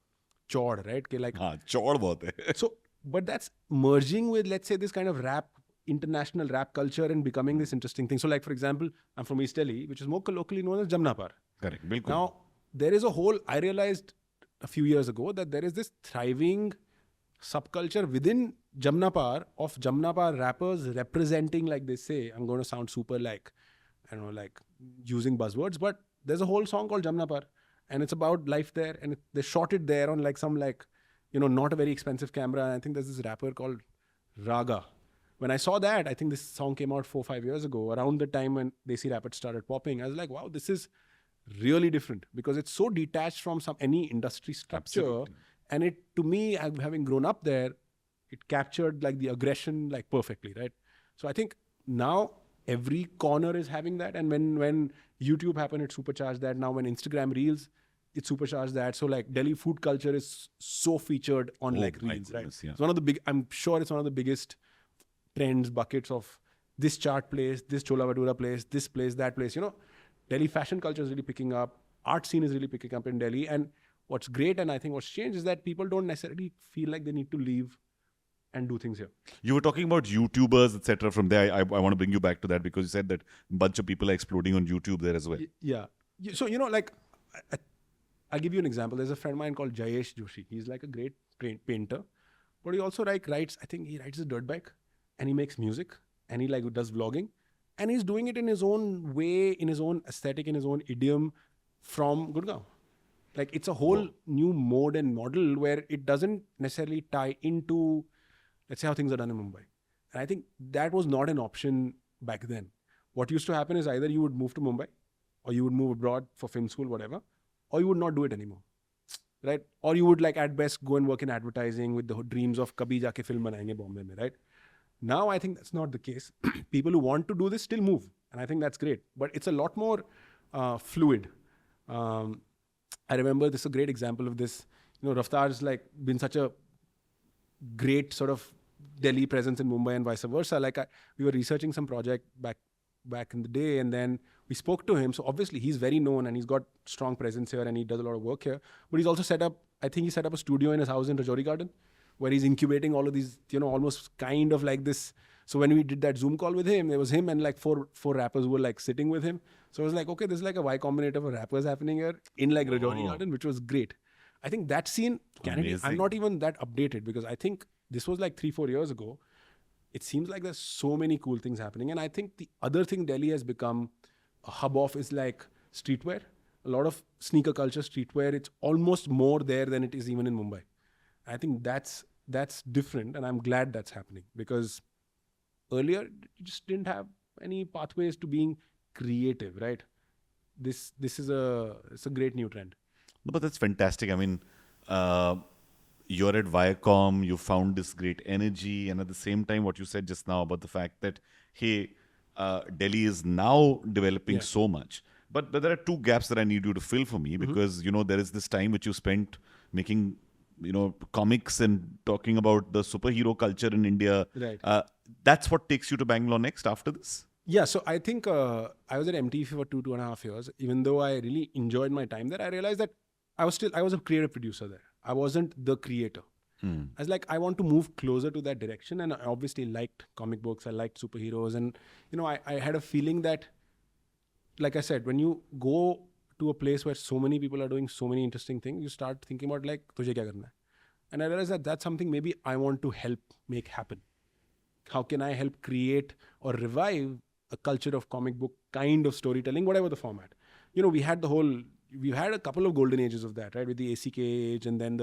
chord, right? Like chord bahut hai. So, but that's merging with, let's say, this kind of rap, international rap culture, and becoming this interesting thing. So, like for example, I'm from East Delhi, which is more colloquially known as Jamnapar. Correct. Bilkul. Now, there is a whole. I realized a few years ago that there is this thriving subculture within Jamnapar of Jamnapar rappers representing, like they say, I'm going to sound super like, I don't know, like using buzzwords, but there's a whole song called Jamnapar, and it's about life there, and they shot it there on like some like, you know, not a very expensive camera. And I think there's this rapper called Raga. When I saw that, I think this song came out 4-5 years ago, around the time when Desi rappers started popping. I was like, wow, this is really different, because it's so detached from any industry structure. Absolutely. And it, to me, having grown up there, it captured like the aggression like perfectly, right? So I think now every corner is having that, and when YouTube happened, it supercharged that. Now when Instagram Reels, it supercharged that. So like Delhi food culture is so featured on like my Reels, right? goodness, yeah. It's one of the big. I'm sure it's one of the biggest trends buckets of this chart place, this chola bhatura place, this place, that place. You know, Delhi fashion culture is really picking up. Art scene is really picking up in Delhi, and what's great, and I think what's changed, is that people don't necessarily feel like they need to leave and do things here. You were talking about YouTubers, etc. From there, I want to bring you back to that because you said that a bunch of people are exploding on YouTube there as well. Yeah. So, you know, like, I'll give you an example. There's a friend of mine called Jayesh Joshi. He's like a great painter, but he also like writes, I think he writes a dirt bike, and he makes music, and he like does vlogging, and he's doing it in his own way, in his own aesthetic, in his own idiom from Gurgaon. Like, it's a whole new mode and model where it doesn't necessarily tie into, let's say, how things are done in Mumbai. And I think that was not an option back then. What used to happen is either you would move to Mumbai, or you would move abroad for film school, whatever, or you would not do it anymore, right? Or you would like at best go and work in advertising with the dreams of kabhi jaake film banayenge Bombay mein, right? Now I think that's not the case. People who want to do this still move, and I think that's great. But it's a lot more fluid. I remember this is a great example of this. You know, Raftar's like been such a great sort of Delhi presence in Mumbai and vice versa. Like we were researching some project back in the day, and then we spoke to him. So obviously he's very known and he's got strong presence here and he does a lot of work here. But he's also set up, I think he set up a studio in his house in Rajouri Garden, where he's incubating all of these, you know, almost kind of like this. So when we did that Zoom call with him, there was him and like four rappers who were like sitting with him. So it was like, okay, there's like a Y Combinator for rappers happening here in like Rajouri Garden, which was great. I think that scene, I'm not even that updated because I think this was like 3-4 years ago. It seems like there's so many cool things happening. And I think the other thing Delhi has become a hub of is like streetwear. A lot of sneaker culture, streetwear, it's almost more there than it is even in Mumbai. I think that's different, and I'm glad that's happening because earlier you just didn't have any pathways to being creative, right? This is it's a great new trend. No, but that's fantastic. I mean, you're at Viacom, you found this great energy, and at the same time, what you said just now about the fact that, hey, Delhi is now developing so much. But there are two gaps that I need you to fill for me because, you know, there is this time which you spent making, you know, comics and talking about the superhero culture in India. Right. That's what takes you to Bangalore next after this? Yeah, so I think I was at MTV for 2.5 years. Even though I really enjoyed my time there, I realized that I was a creative producer there. I wasn't the creator. I was like, I want to move closer to that direction. And I obviously liked comic books. I liked superheroes. And, you know, I had a feeling that, like I said, when you go to a place where so many people are doing so many interesting things, you start thinking about like, tujhe kya karna hai? And I realized that that's something maybe I want to help make happen. How can I help create or revive a culture of comic book kind of storytelling, whatever the format? You know, we've had a couple of golden ages of that, right? With the ACK age and then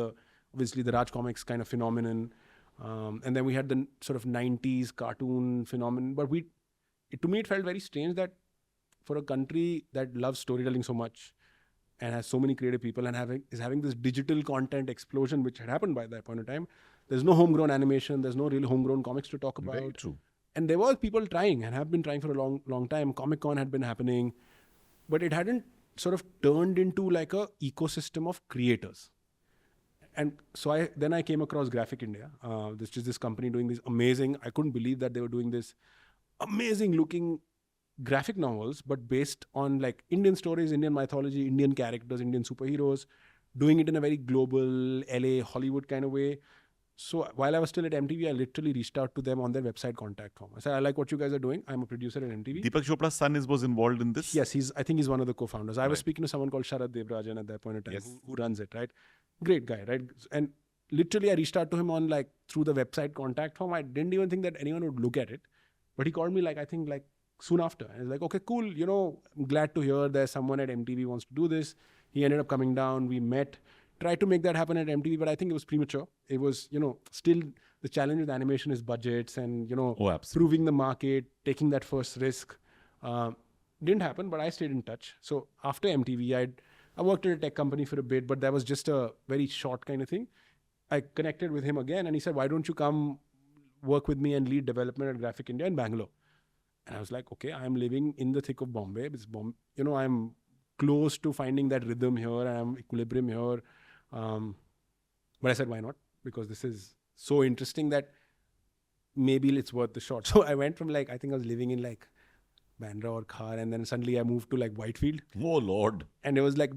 obviously the Raj Comics kind of phenomenon. And then we had the sort of 90s cartoon phenomenon. But to me, it felt very strange that for a country that loves storytelling so much and has so many creative people and is having this digital content explosion, which had happened by that point in time, there's no homegrown animation, there's no real homegrown comics to talk about. Very true. And there were people trying and have been trying for a long, long time. Comic-Con had been happening, but it hadn't sort of turned into like a ecosystem of creators. And so I came across Graphic India. This company doing this amazing, I couldn't believe that they were doing this amazing looking graphic novels, but based on like Indian stories, Indian mythology, Indian characters, Indian superheroes, doing it in a very global LA, Hollywood kind of way. So while I was still at MTV, I literally reached out to them on their website contact form. I said, I like what you guys are doing. I'm a producer at MTV. Deepak Chopra's son was involved in this? Yes, I think he's one of the co-founders. I was speaking to someone called Sharad Devrajan at that point in time, who runs it, right? Great guy, right? And literally I reached out to him on like through the website contact form. I didn't even think that anyone would look at it. But he called me like, I think like soon after. And I was like, okay, cool. You know, I'm glad to hear there's someone at MTV wants to do this. He ended up coming down. We met. Tried to make that happen at MTV, but I think it was premature. It was, you know, still the challenge with animation is budgets and, you know, proving the market, taking that first risk. Didn't happen, but I stayed in touch. So after MTV, I worked at a tech company for a bit, but that was just a very short kind of thing. I connected with him again, and he said, "Why don't you come work with me and lead development at Graphic India in Bangalore?" And I was like, "Okay, I'm living in the thick of Bombay. I'm close to finding that rhythm here. I'm equilibrium here." But I said, "Why not? Because this is so interesting that maybe it's worth the shot." So I went from I think I was living in Bandra or Khar, and then suddenly I moved to Whitefield, Oh Lord. and it was a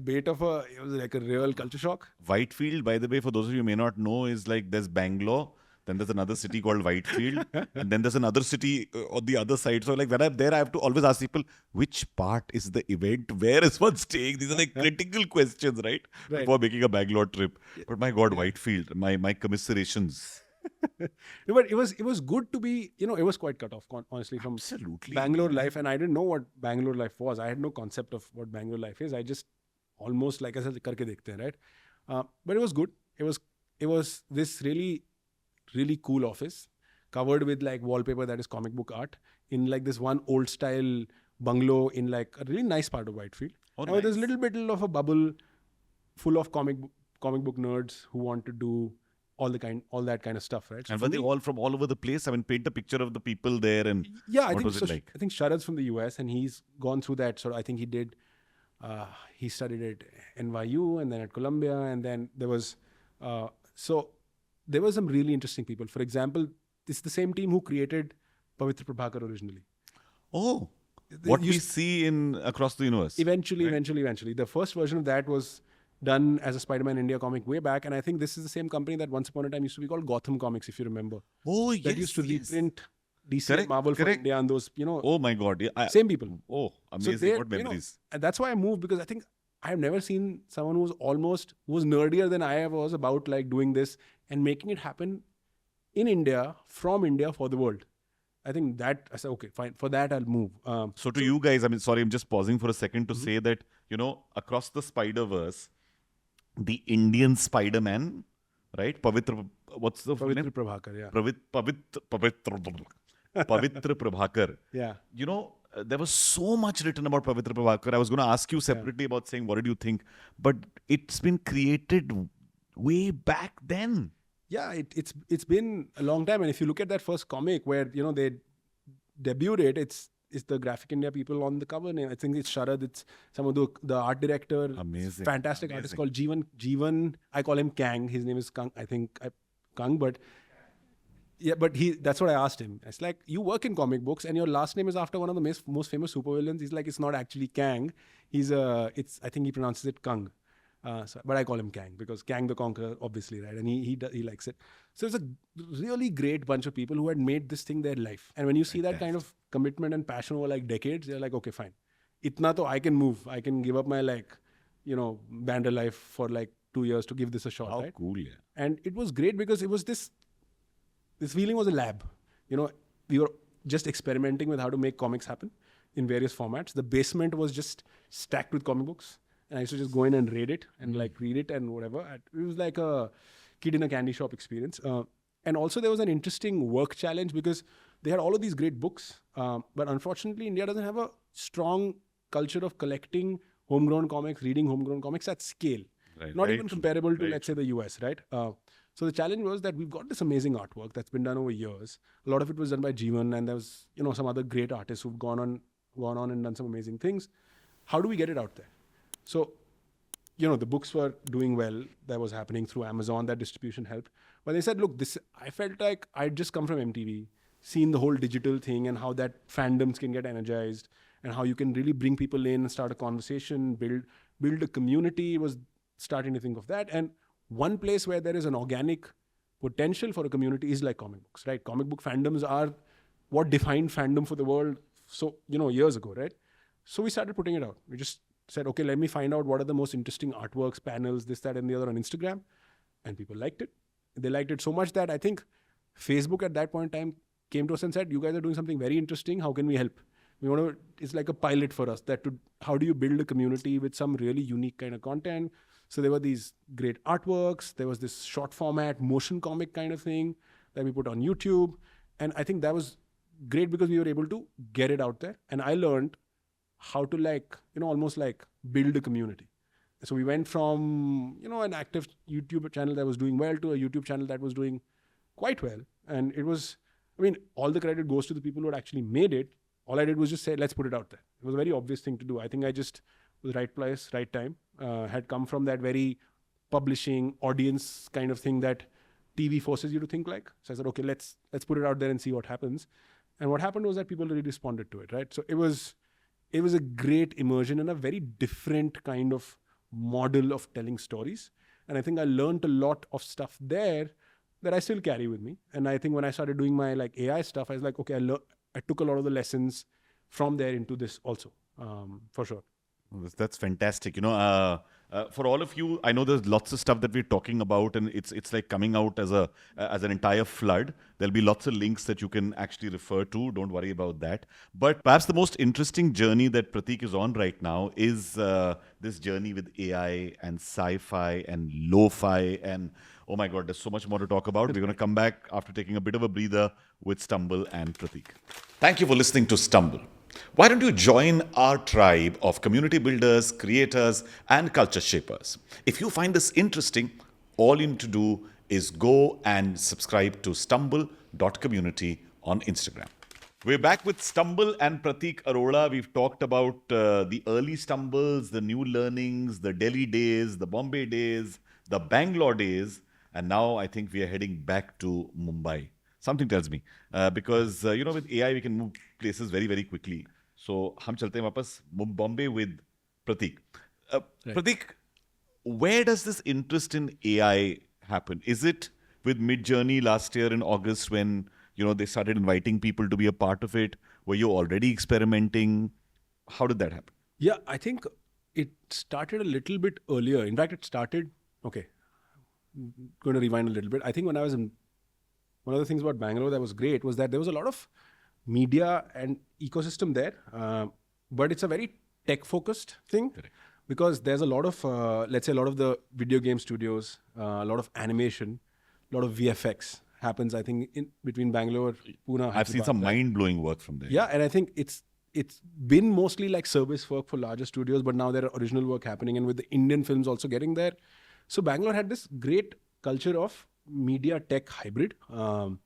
real culture shock. Whitefield, by the way, for those of you who may not know, is there's Bangalore, then there's another city called Whitefield, and then there's another city on the other side. So when I'm there, I have to always ask people, which part is the event? Where is one staying? These are critical questions, right? Before making a Bangalore trip. But my God, Whitefield, my commiserations. No, but it was good to be, it was quite cut off, honestly, from Absolutely. Bangalore life, and I didn't know what Bangalore life was. I had no concept of what Bangalore life is. I just almost I said, karke dekhte hain, right? But it was good. It was this really, really cool office covered with wallpaper that is comic book art in this one old style bungalow in a really nice part of Whitefield. Oh, Now there's a little bit of a bubble full of comic book nerds who want to do all that kind of stuff, right? So and were they all from all over the place? I mean, paint a picture of the people there, and yeah, what was it like? I think Sharad's from the US, and he's gone through that. So I think he did. He studied at NYU and then at Columbia, and then there was there were some really interesting people. For example, it's the same team who created Pavitra Prabhakar originally. Oh, what we see in across the universe. Eventually. The first version of that was done as a Spiderman India comic way back, and I think this is the same company that once upon a time used to be called Gotham Comics, if you remember. Oh, yes. That used to reprint DC Correct, and Marvel for India and those, Oh my God. Yeah, same people. Oh, amazing. What memories. And that's why I moved, because I think I've never seen someone who was nerdier than I was about doing this and making it happen in India, from India, for the world. I think that, I said, okay, fine. For that, I'll move. So to you guys, sorry, I'm just pausing for a second to say that, across the Spider-Verse, the Indian Spider-Man, right? What's the full name? Pavitra Prabhakar, yeah. Pavitra Prabhakar. Yeah. There was so much written about Pavitra Prabhakar. I was going to ask you separately about saying, what did you think? But it's been created way back then. Yeah, it's been a long time. And if you look at that first comic where, they debuted it, it's the Graphic India people on the cover name. I think it's Sharad, it's some of the art director. Amazing. Fantastic artist called Jeevan. I call him Kang. His name is Kang, I think. Kang, but yeah, but that's what I asked him. It's like, you work in comic books and your last name is after one of the most famous supervillains. He's like, it's not actually Kang. I think he pronounces it Kang. But I call him Kang because Kang the Conqueror, obviously, right? And he likes it. So it's a really great bunch of people who had made this thing their life. And when you see that kind of commitment and passion over decades, you're like, okay, fine. Itna to I can move. I can give up my Bandra life for 2 years to give this a shot. How right? cool, yeah. And it was great because it was this feeling was a lab. We were just experimenting with how to make comics happen in various formats. The basement was just stacked with comic books. And I used to just go in and read it and read it and whatever. It was like a kid in a candy shop experience. And also there was an interesting work challenge because they had all of these great books. But unfortunately, India doesn't have a strong culture of collecting homegrown comics, reading homegrown comics at scale. Right, Not very even true. comparable to, Very let's say, the US, right? So the challenge was that we've got this amazing artwork that's been done over years. A lot of it was done by Jeevan, and there was, some other great artists who've gone on and done some amazing things. How do we get it out there? So, the books were doing well. That was happening through Amazon. That distribution helped. But they said, look, I felt like I'd just come from MTV, seen the whole digital thing and how that fandoms can get energized and how you can really bring people in and start a conversation, build a community. Was starting to think of that. And one place where there is an organic potential for a community is like comic books, right? Comic book fandoms are what defined fandom for the world. So, years ago, right? So we started putting it out. We just said, okay, let me find out what are the most interesting artworks, panels, this, that, and the other on Instagram. And people liked it. They liked it so much that I think Facebook at that point in time came to us and said, you guys are doing something very interesting. How can we help? It's like a pilot for us how do you build a community with some really unique kind of content? So there were these great artworks. There was this short format, motion comic kind of thing that we put on YouTube. And I think that was great because we were able to get it out there. And I learned how to almost build a community. So we went from, an active YouTube channel that was doing well to a YouTube channel that was doing quite well. And it was, all the credit goes to the people who had actually made it. All I did was just say, let's put it out there. It was a very obvious thing to do. I think I just was right place, right time. Had come from that very publishing audience kind of thing that TV forces you to think like. So I said, okay, let's put it out there and see what happens. And what happened was that people really responded to it, right? So it was a great immersion in a very different kind of model of telling stories. And I think I learned a lot of stuff there that I still carry with me. And I think when I started doing my like AI stuff, I was like, okay, I took a lot of the lessons from there into this also, for sure. That's fantastic. For all of you, I know there's lots of stuff that we're talking about, and it's like coming out as an entire flood. There'll be lots of links that you can actually refer to. Don't worry about that. But perhaps the most interesting journey that Prateek is on right now is this journey with AI and sci-fi and lo-fi, and oh my God, there's so much more to talk about. We're going to come back after taking a bit of a breather with Stumble and Prateek. Thank you for listening to Stumble. Why don't you join our tribe of community builders, creators, and culture shapers? If you find this interesting, all you need to do is go and subscribe to stumble.community on Instagram. We're back with Stumble and Prateek Arora. We've talked about the early stumbles, the new learnings, the Delhi days, the Bombay days, the Bangalore days, and now I think we are heading back to Mumbai. Something tells me, because with AI we can move places very, very quickly. So, हम चलते हैं वापस Bombay with Prateek. Right. Prateek, where does this interest in AI happen? Is it with Midjourney last year in August when they started inviting people to be a part of it? Were you already experimenting? How did that happen? Yeah, I think it started a little bit earlier. In fact, it started. Okay, I'm going to rewind a little bit. I think when I was in. One of the things about Bangalore that was great was that there was a lot of media and ecosystem there, but it's a very tech-focused thing. Correct. Because there's a lot of, let's say, a lot of the video game studios, a lot of animation, a lot of VFX happens, I think, in between Bangalore, Pune. I've seen some mind-blowing work from there. Yeah, and I think it's been mostly like service work for larger studios, but now there are original work happening, and with the Indian films also getting there. So Bangalore had this great culture of media tech hybrid, and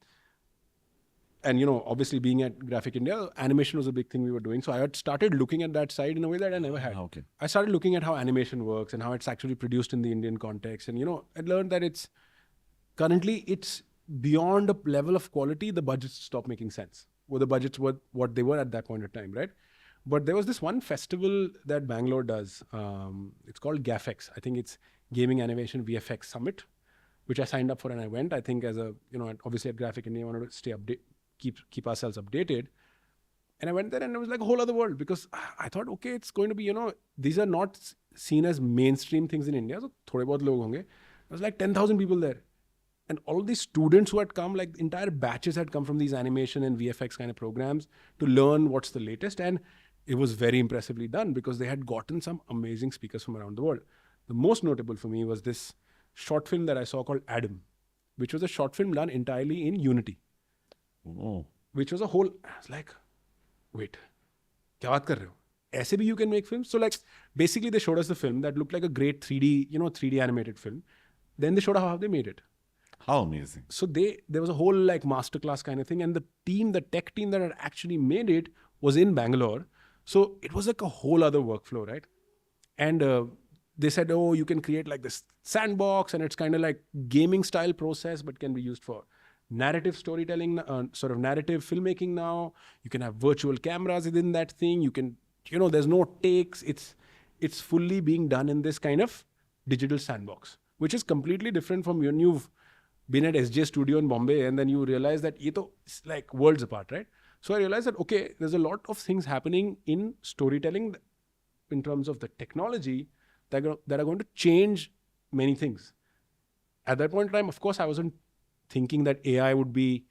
obviously being at Graphic India, animation was a big thing we were doing. So I had started looking at that side in a way that I never had. Okay. I started looking at how animation works and how it's actually produced in the Indian context, and I learned that it's beyond a level of quality. The budgets stopped making sense. Well, the budgets were what they were at that point of time, right? But there was this one festival that Bangalore does. It's called GAFX. I think it's Gaming Animation VFX Summit, which I signed up for and I went. I think as a, obviously at Graphic India, I wanted to stay keep ourselves updated. And I went there and it was like a whole other world because I thought, okay, it's going to be, these are not seen as mainstream things in India. So thode bahut log honge. There was like 10,000 people there. And all these students who had come, like entire batches had come from these animation and VFX kind of programs to learn what's the latest. And it was very impressively done because they had gotten some amazing speakers from around the world. The most notable for me was this short film that I saw called Adam, which was a short film done entirely in Unity. Oh. Which was a whole, I was like, wait, kya baat kar rahe ho? Aise bhi you can make films? So like, basically they showed us the film that looked like a great 3D animated film. Then they showed how they made it. How amazing. So there was a whole like masterclass kind of thing. And the tech team that had actually made it was in Bangalore. So it was like a whole other workflow, right? And they said, oh, you can create like this sandbox and it's kind of like gaming style process, but can be used for narrative storytelling, sort of narrative filmmaking now. You can have virtual cameras within that thing. You can, there's no takes. It's fully being done in this kind of digital sandbox, which is completely different from when you've been at SJ Studio in Bombay and then you realize that it's like worlds apart, right? So I realized that, okay, there's a lot of things happening in storytelling in terms of the technology that are going to change many things. At that point in time, of course, I wasn't thinking that AI would be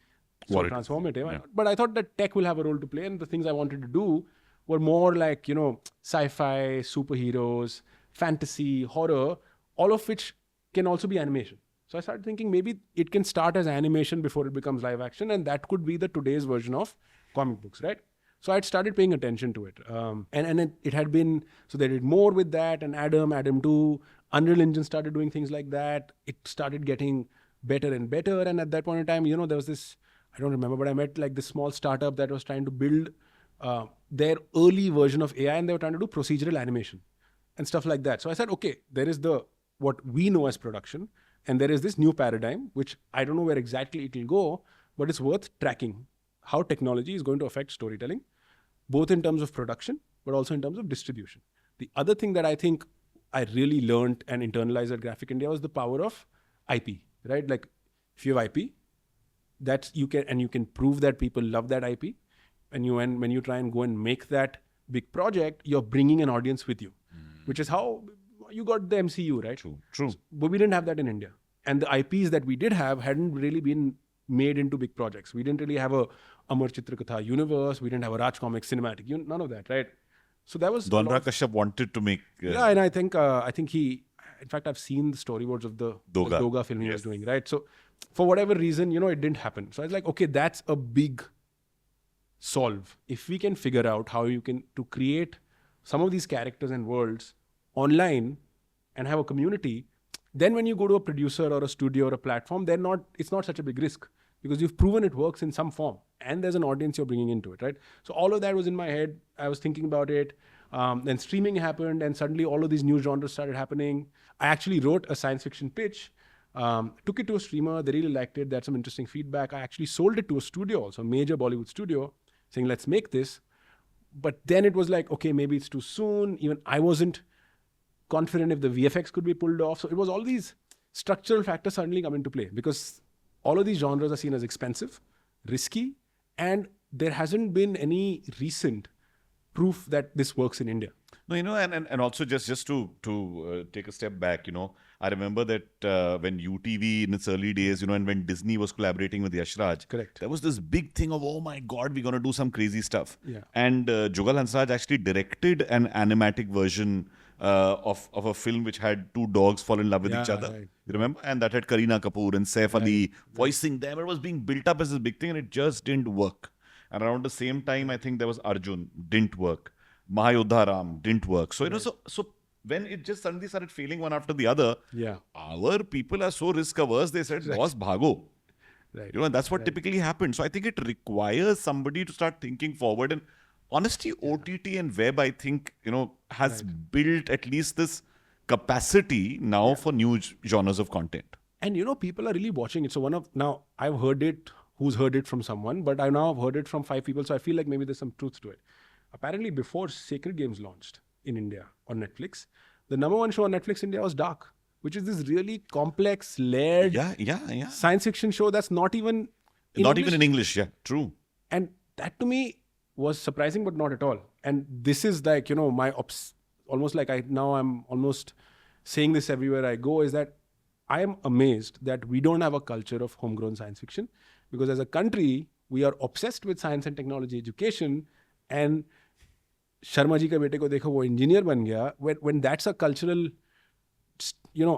so transformative. Yeah. But I thought that tech will have a role to play. And the things I wanted to do were more like, sci-fi, superheroes, fantasy, horror, all of which can also be animation. So I started thinking maybe it can start as animation before it becomes live action. And that could be the today's version of comic books, right? So I'd started paying attention to it. And it had been, so they did more with that, and Adam 2, Unreal Engine started doing things like that. It started getting better and better. And at that point in time, there was this, I don't remember, but I met like this small startup that was trying to build their early version of AI, and they were trying to do procedural animation and stuff like that. So I said, okay, there is what we know as production, and there is this new paradigm, which I don't know where exactly it will go, but it's worth tracking how technology is going to affect storytelling, both in terms of production, but also in terms of distribution. The other thing that I think I really learned and internalized at Graphic India was the power of IP, right? Like if you have IP, you can prove that people love that IP. And when you try and go and make that big project, you're bringing an audience with you, which is how you got the MCU, right? True. But we didn't have that in India. And the IPs that we did have hadn't really been made into big projects. We didn't really have a Amar Chitrakatha universe. We didn't have a Raj Comics cinematic. None of that, right? So that was... Donra Kashyap wanted to make... yeah, and I think he... In fact, I've seen the storyboards of the Doga film he was doing, right? So for whatever reason, it didn't happen. So I was like, okay, that's a big solve. If we can figure out how to create some of these characters and worlds online and have a community, then when you go to a producer or a studio or a platform, it's not such a big risk, because you've proven it works in some form and there's an audience you're bringing into it, right? So all of that was in my head. I was thinking about it. Then streaming happened, and suddenly all of these new genres started happening. I actually wrote a science fiction pitch, took it to a streamer. They really liked it. They had some interesting feedback. I actually sold it to a studio, also a major Bollywood studio, saying, let's make this. But then it was like, okay, maybe it's too soon. Even I wasn't confident if the VFX could be pulled off. So it was all these structural factors suddenly come into play, because all of these genres are seen as expensive, risky, and there hasn't been any recent proof that this works in India. No, and also just to take a step back, I remember that when UTV in its early days, and when Disney was collaborating with Yash Raj, correct, there was this big thing of, oh my God, we're going to do some crazy stuff. Yeah. And Jugal Hansraj actually directed an animatic version of a film which had two dogs fall in love with each other. Right. You remember? And that had Kareena Kapoor and Saif Ali voicing them. It was being built up as this big thing, and it just didn't work. And around the same time, I think there was Arjun, didn't work. Mahayodha Ram, didn't work. So, so when it just suddenly started failing one after the other, our people are so risk averse, they said, boss, bhago. Right. And that's what typically happens. So I think it requires somebody to start thinking forward. And honestly, OTT and web, I think, has built at least this capacity now for new genres of content. And, people are really watching it. So now I've heard it, who's heard it from someone, but I now have heard it from 5 people. So I feel like maybe there's some truth to it. Apparently, before Sacred Games launched in India on Netflix, the #1 show on Netflix India was Dark, which is this really complex, layered science fiction show that's not even in English. Even in English, yeah, true. And that to me was surprising, but not at all. And this is like, my almost like I'm almost saying this everywhere I go, is that I am amazed that we don't have a culture of homegrown science fiction, because as a country, we are obsessed with science and technology education, and Sharma ji ka bete ko dekho, wo engineer ban gaya. When that's a cultural,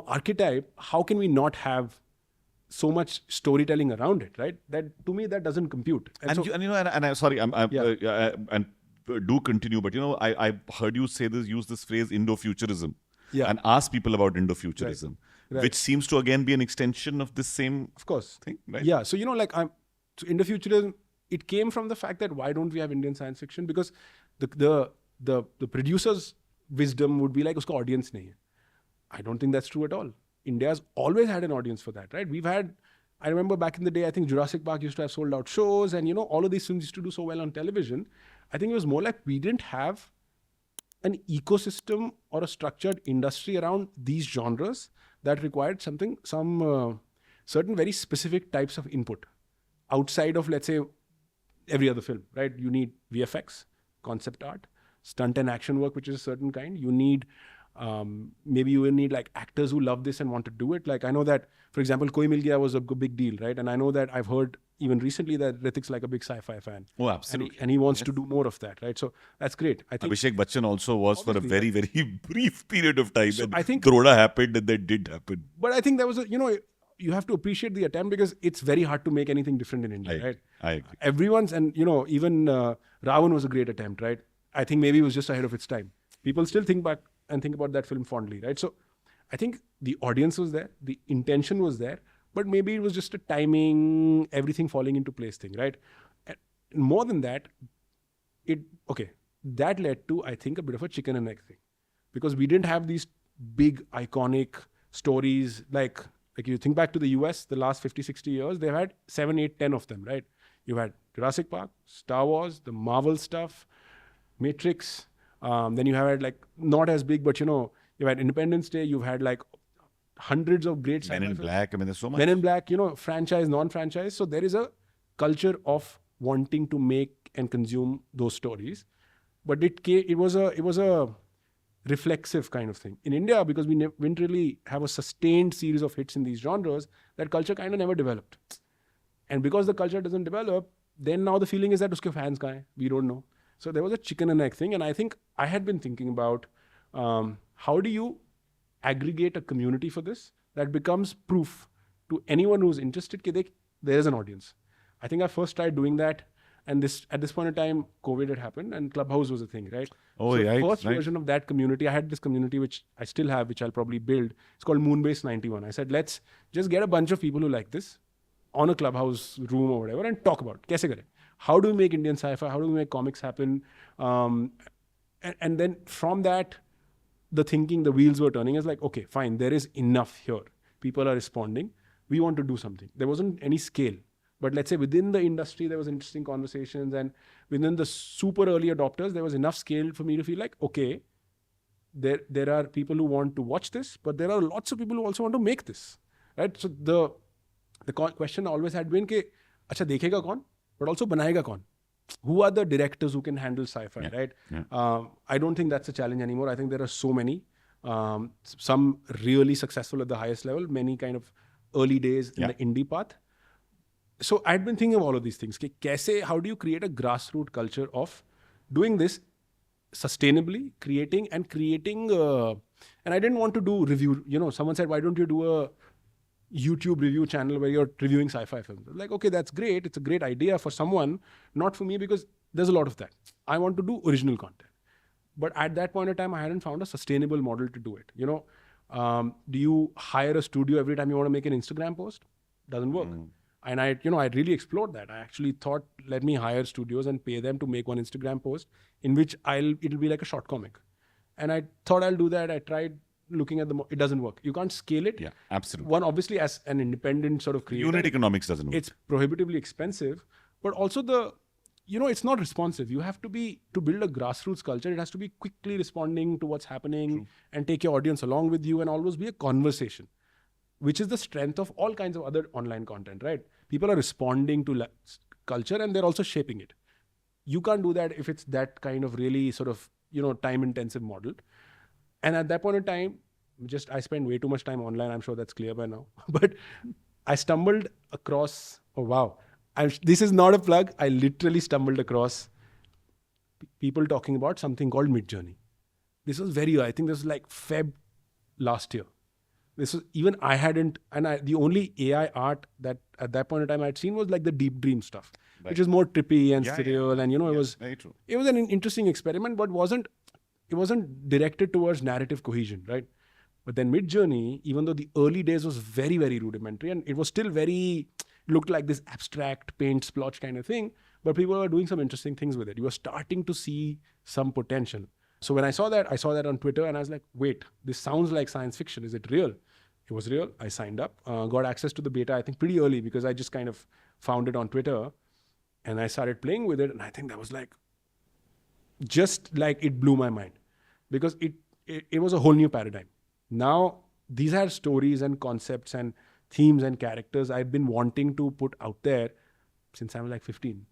archetype, how can we not have so much storytelling around it, right? That to me, that doesn't compute. And I'm sorry, and do continue, but I heard you use this phrase Indo-Futurism, and ask people about Indo-Futurism, which seems to again be an extension of this same thing, right? Yeah. So so Indo-Futurism, it came from the fact that why don't we have Indian science fiction? Because the producer's wisdom would be like, uska audience nahi hai. I don't think that's true at all. India's always had an audience for that, right? I remember back in the day, I think Jurassic Park used to have sold out shows, and all of these films used to do so well on television. I think it was more like we didn't have an ecosystem or a structured industry around these genres that required some certain very specific types of input outside of, let's say, every other film, right? You need VFX, concept art, stunt and action work, which is a certain kind. You need, maybe you will need like actors who love this and want to do it. Like I know that, for example, Koi Mil Gaya was a big deal, right? And I know that I've heard even recently that Ritik's like a big sci-fi fan. Oh, absolutely. And he wants to do more of that, right? So that's great. I think Abhishek Bachchan also was for a very, very brief period of time. So and I think Corona happened and that did happen. But I think there was you have to appreciate the attempt because it's very hard to make anything different in India, right? I agree. Everyone's, and even Ravan was a great attempt, right? I think maybe it was just ahead of its time. People still think back and think about that film fondly, right? So I think the audience was there, the intention was there, but maybe it was just a timing, everything falling into place thing, right? And more than that, that led to, I think, a bit of a chicken and egg thing, because we didn't have these big iconic stories like you think back to the US, the last 50, 60 years, they've had 7, 8, 10 of them, right? You had Jurassic Park, Star Wars, the Marvel stuff, Matrix. Then you have had like not as big, but you had Independence Day. You've had like hundreds of great Men in Black. I mean, there's so much. Men in Black, franchise, non-franchise. So there is a culture of wanting to make and consume those stories, but it was a reflexive kind of thing. In India, because we didn't really have a sustained series of hits in these genres, that culture kind of never developed. And because the culture doesn't develop, then now the feeling is that uske fans kahan hai? We don't know. So there was a chicken and egg thing. And I think I had been thinking about how do you aggregate a community for this that becomes proof to anyone who's interested that there is an audience. I think I first tried doing that. And at this point in time, COVID had happened and Clubhouse was a thing, right? Oh, so yeah. First version of that community, I had this community, which I still have, which I'll probably build. It's called Moonbase 91. I said, let's just get a bunch of people who like this on a Clubhouse room or whatever and talk about kaise kare. How do we make Indian sci-fi? How do we make comics happen? And then from that, the thinking, the wheels were turning. Is like, okay, fine, there is enough here. People are responding. We want to do something. There wasn't any scale. But let's say within the industry, there was interesting conversations, and within the super early adopters, there was enough scale for me to feel like, okay, there are people who want to watch this, but there are lots of people who also want to make this, right? So the question always had been, ke, acha dekhega kaun, but also banayega kaun? Who are the directors who can handle sci-fi, right? Yeah. I don't think that's a challenge anymore. I think there are so many, some really successful at the highest level, many kind of early days in the indie path. So I'd been thinking of all of these things. How do you create a grassroots culture of doing this sustainably, creating, and I didn't want to do review. Someone said, why don't you do a YouTube review channel where you're reviewing sci-fi films? Like, okay, that's great. It's a great idea for someone, not for me, because there's a lot of that. I want to do original content. But at that point in time, I hadn't found a sustainable model to do it. Do you hire a studio every time you want to make an Instagram post? Doesn't work. And I really explored that. I actually thought, let me hire studios and pay them to make one Instagram post in which it'll be like a short comic. And I thought I'll do that. I tried looking at it doesn't work. You can't scale it. Yeah, absolutely. One, obviously, as an independent sort of creator, unit economics doesn't work. It's prohibitively expensive, but also it's not responsive. You have to build a grassroots culture. It has to be quickly responding to what's happening and take your audience along with you and always be a conversation, which is the strength of all kinds of other online content, right? People are responding to culture and they're also shaping it. You can't do that if it's that kind of really sort of, time-intensive model. And at that point in time, I spent way too much time online. I'm sure that's clear by now. But I stumbled across, this is not a plug. I literally stumbled across people talking about something called Midjourney. This was I think this was like Feb last year. This was, even I hadn't, and the only AI art that at that point in time I had seen was like the Deep Dream stuff, which is more trippy and surreal. And, it was very true. It was an interesting experiment, but it wasn't directed towards narrative cohesion, right? But then Midjourney, even though the early days was very, very rudimentary, and it was still looked like this abstract paint splotch kind of thing, but people were doing some interesting things with it. You were starting to see some potential. So when I saw that on Twitter and I was like, wait, this sounds like science fiction. Is it real? It was real. I signed up, got access to the beta, I think pretty early because I just kind of found it on Twitter and I started playing with it. And I think that was it blew my mind because it was a whole new paradigm. Now, these are stories and concepts and themes and characters I've been wanting to put out there since I was like 15.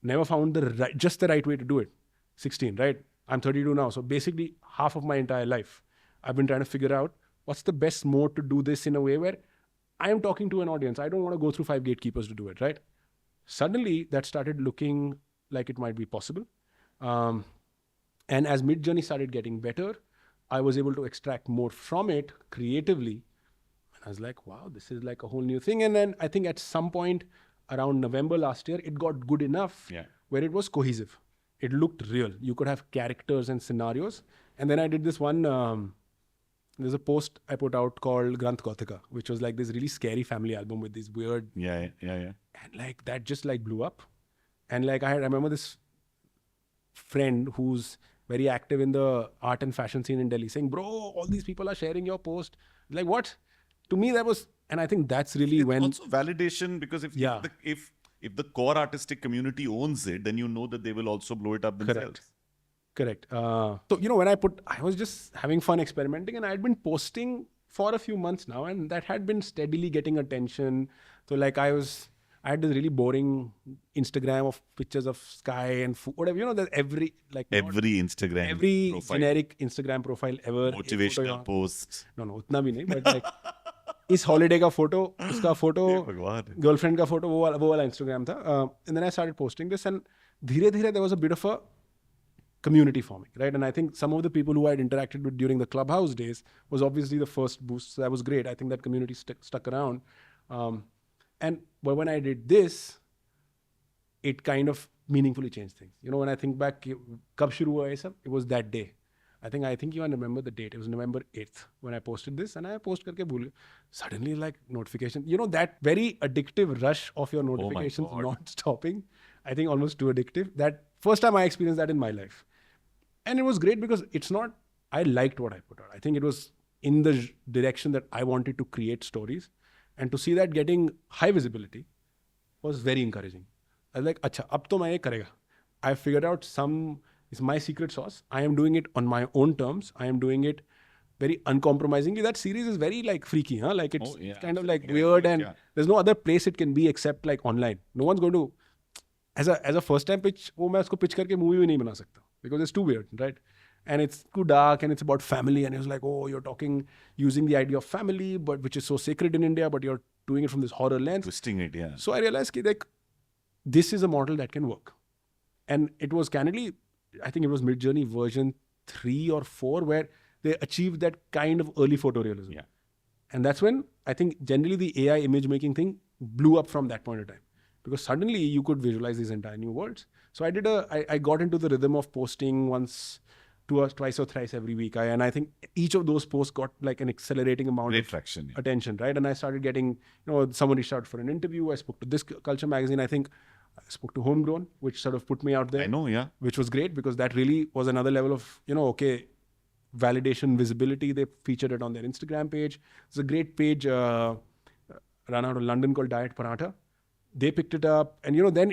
Never found just the right way to do it. 16, right? I'm 32 now. So basically half of my entire life, I've been trying to figure out what's the best mode to do this in a way where I am talking to an audience. I don't want to go through 5 gatekeepers to do it, right? Suddenly that started looking like it might be possible. And as Midjourney started getting better, I was able to extract more from it creatively. And I was like, wow, this is like a whole new thing. And then I think at some point around November last year, it got good enough where it was cohesive. It looked real. You could have characters and scenarios. And then I did this one, there's a post I put out called Granth Gothica, which was like this really scary family album with these weird. Yeah. And like that just like blew up. And like I remember this friend who's very active in the art and fashion scene in Delhi saying, bro, all these people are sharing your post. Like what? To me, that was, and I think that's really it's when. also validation, because if the core artistic community owns it, then you know that they will also blow it up themselves. Correct. So, when I was just having fun experimenting, and I had been posting for a few months now, and that had been steadily getting attention. So like I had this really boring Instagram of pictures of sky and food, whatever, there's every Instagram profile. Generic Instagram profile ever. Motivational post. No, utna bhi nahi, but like इस holiday का photo, उसका photo, girlfriend का photo, वो वाला Instagram था. And then I started posting this, and धीरे-धीरे there was a bit of a community forming, right? And I think some of the people who I had interacted with during the Clubhouse days was obviously the first boost. So that was great. I think that community stuck around. But when I did this, it kind of meaningfully changed things. When I think back, कब शुरू हुआ ये सब? It was that day. I think you remember the date. It was November 8th when I posted this, and I post karke bhul gaya. Suddenly like notification, that very addictive rush of your notifications not stopping. I think almost too addictive. That first time I experienced that in my life. And it was great because I liked what I put out. I think it was in the direction that I wanted to create stories, and to see that getting high visibility was very encouraging. I was like, acha, ab to main ye karega. I figured out it's my secret sauce. I am doing it on my own terms. I am doing it very uncompromisingly. That series is very like freaky, huh? Like it's kind of like weird, and there's no other place it can be except like online. No one's going to, as a first time pitch, wo main usko pitch karke movie bhi nahi bana sakta because it's too weird, right? And it's too dark, and it's about family, and it was like, oh, you're using the idea of family, but which is so sacred in India, but you're doing it from this horror lens. Twisting it, yeah. So I realized like this is a model that can work. And it was candidly, I think it was Midjourney version 3 or 4 where they achieved that kind of early photorealism. Yeah. And that's when I think generally the AI image making thing blew up from that point of time. Because suddenly you could visualize these entire new worlds. So I got into the rhythm of posting twice or thrice every week. And I think each of those posts got like an accelerating amount of traction, attention, right? And I started getting, someone reached out for an interview. I spoke to this culture magazine. I think I spoke to Homegrown, which sort of put me out there. I know, yeah. Which was great because that really was another level of, validation, visibility. They featured it on their Instagram page. It's a great page run out of London called Diet Paratha. They picked it up. And, then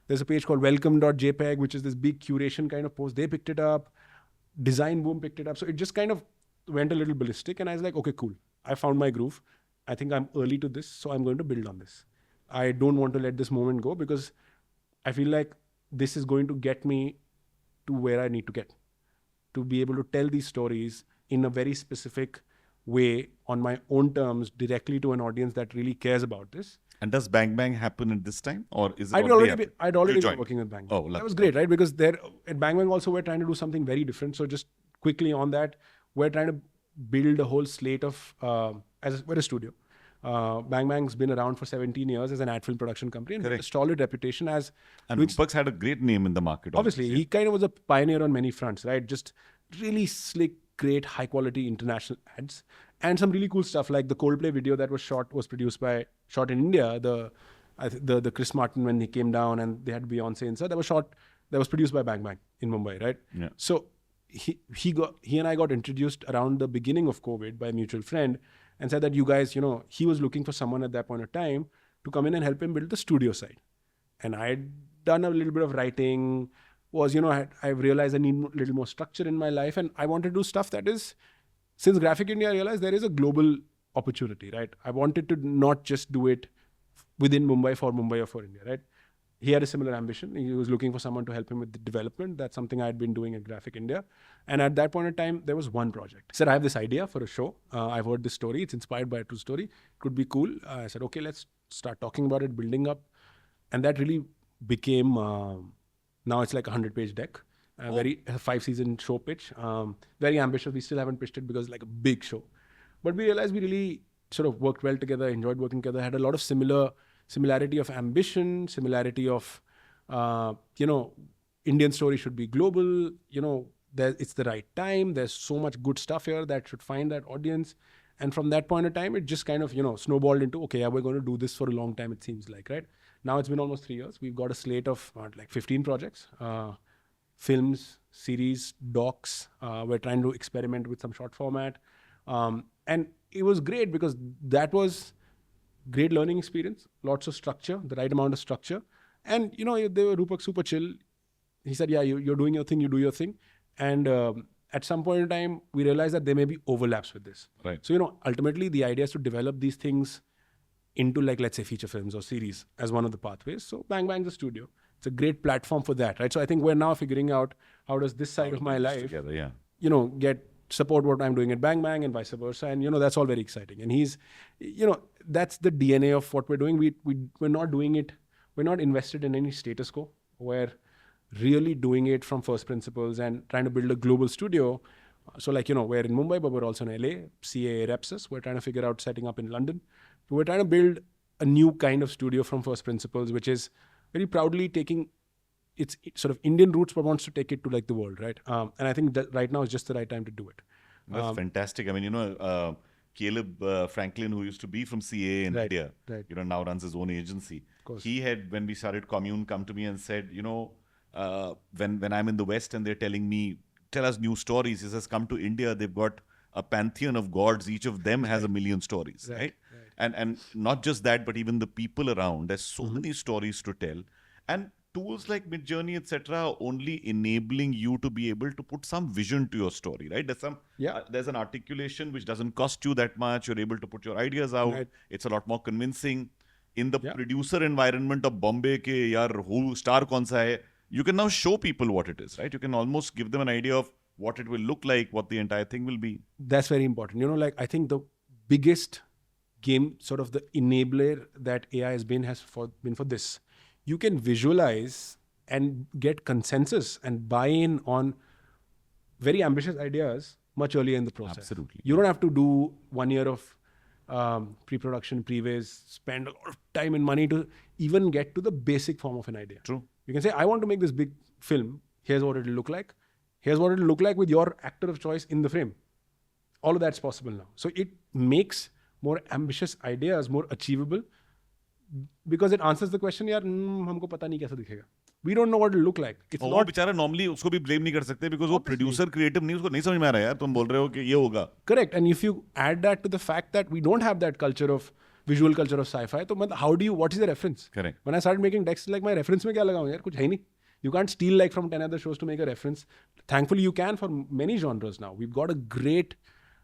there's a page called welcome.jpg, which is this big curation kind of post. They picked it up. Design Boom picked it up. So it just kind of went a little ballistic. And I was like, okay, cool. I found my groove. I think I'm early to this, so I'm going to build on this. I don't want to let this moment go because I feel like this is going to get me to where I need to get. To be able to tell these stories in a very specific way on my own terms directly to an audience that really cares about this. And does Bang Bang happen at this time? Or is it I'd already been working with Bang Bang. Oh, that was great, right? Because at Bang Bang also we're trying to do something very different. So just quickly on that, we're trying to build a whole slate of, we're a studio. Bang Bang's been around for 17 years as an ad film production company and a solid reputation as... And Rupert's had a great name in the market. Obviously, he kind of was a pioneer on many fronts, right? Just really slick, great, high-quality international ads. And some really cool stuff like the Coldplay video that was shot in India. The Chris Martin when he came down and they had Beyonce inside. That was produced by Bang Bang in Mumbai, right? Yeah. So he and I got introduced around the beginning of COVID by a mutual friend and said that you guys, he was looking for someone at that point of time to come in and help him build the studio side. And I had done a little bit of writing, I've realized I need a little more structure in my life, and I wanted to do stuff that is, since Graphic India, I realized there is a global opportunity, right? I wanted to not just do it within Mumbai or for India, right? He had a similar ambition. He was looking for someone to help him with the development. That's something I had been doing at Graphic India. And at that point in time, there was one project. He said, I have this idea for a show. I've heard this story. It's inspired by a true story. It could be cool. I said, okay, let's start talking about it, building up. And that really became, now it's like a 100-page deck. A 5-season show pitch. Very ambitious. We still haven't pitched it because it's like a big show. But we realized we really sort of worked well together, enjoyed working together, had a lot of similarity of ambition, similarity of, Indian story should be global, it's the right time. There's so much good stuff here that should find that audience. And from that point of time, it just kind of, snowballed into, okay, yeah, we're going to do this for a long time, it seems like, right? Now it's been almost 3 years. We've got a slate of 15 projects, films, series, docs. We're trying to experiment with some short format. And it was great because that was great learning experience, lots of structure, the right amount of structure. And, they were Rupak super chill. He said, yeah, you're doing your thing, you do your thing. And at some point in time, we realized that there may be overlaps with this. Right. So, ultimately, the idea is to develop these things into, like, let's say, feature films or series as one of the pathways. So Bang Bang's a studio. It's a great platform for that, right? So I think we're now figuring out how does this side of my life, together, get support what I'm doing at Bang Bang and vice versa. And, that's all very exciting. And he's, that's the DNA of what we're doing. We're not doing it. We're not invested in any status quo. We're really doing it from first principles and trying to build a global studio. So like, we're in Mumbai, but we're also in LA. CA reps us. We're trying to figure out setting up in London. So we're trying to build a new kind of studio from first principles, which is very proudly taking its sort of Indian roots, but wants to take it to like the world, right? And I think that right now is just the right time to do it. That's fantastic. I mean, Caleb Franklin, who used to be from CA in India, now runs his own agency. He had, when we started Commune, come to me and said, when I'm in the West and they're telling me, tell us new stories, he says, come to India, they've got a pantheon of gods. Each of them has 1 million stories, right? And not just that, but even the people around. There's so many stories to tell. And tools like Midjourney, etc., are only enabling you to be able to put some vision to your story, right? There's an articulation which doesn't cost you that much. You're able to put your ideas out. Right. It's a lot more convincing. In the producer environment of Bombay, who star kaun sa hai, you can now show people what it is, right? You can almost give them an idea of what it will look like, what the entire thing will be. That's very important. I think the biggest game, sort of the enabler that AI has been for this. You can visualize and get consensus and buy-in on very ambitious ideas much earlier in the process. Absolutely. You don't have to do 1 year of pre-production, pre-ways, spend a lot of time and money to even get to the basic form of an idea. True. You can say, I want to make this big film. Here's what it'll look like. Here's what it'll look like with your actor of choice in the frame. All of that's possible now. So it makes more ambitious ideas more achievable because it answers the question, yaar, humko pata nahi kaisa dikhega. We don't know what it'll look like. It's not. बेचारा normally उसको भी blame नहीं कर सकते because वो producer creative नहीं, उसको नहीं समझ में आ रहा यार, तुम बोल रहे हो कि ये होगा. Correct. And if you add that to the fact that we don't have that culture of visual culture of sci-fi, तो what is the reference? Correct. When I started making decks, like my reference में क्या लगाऊं यार, कुछ है नहीं. You can't steal like from 10 other shows to make a reference. Thankfully, you can for many genres now. We've got a great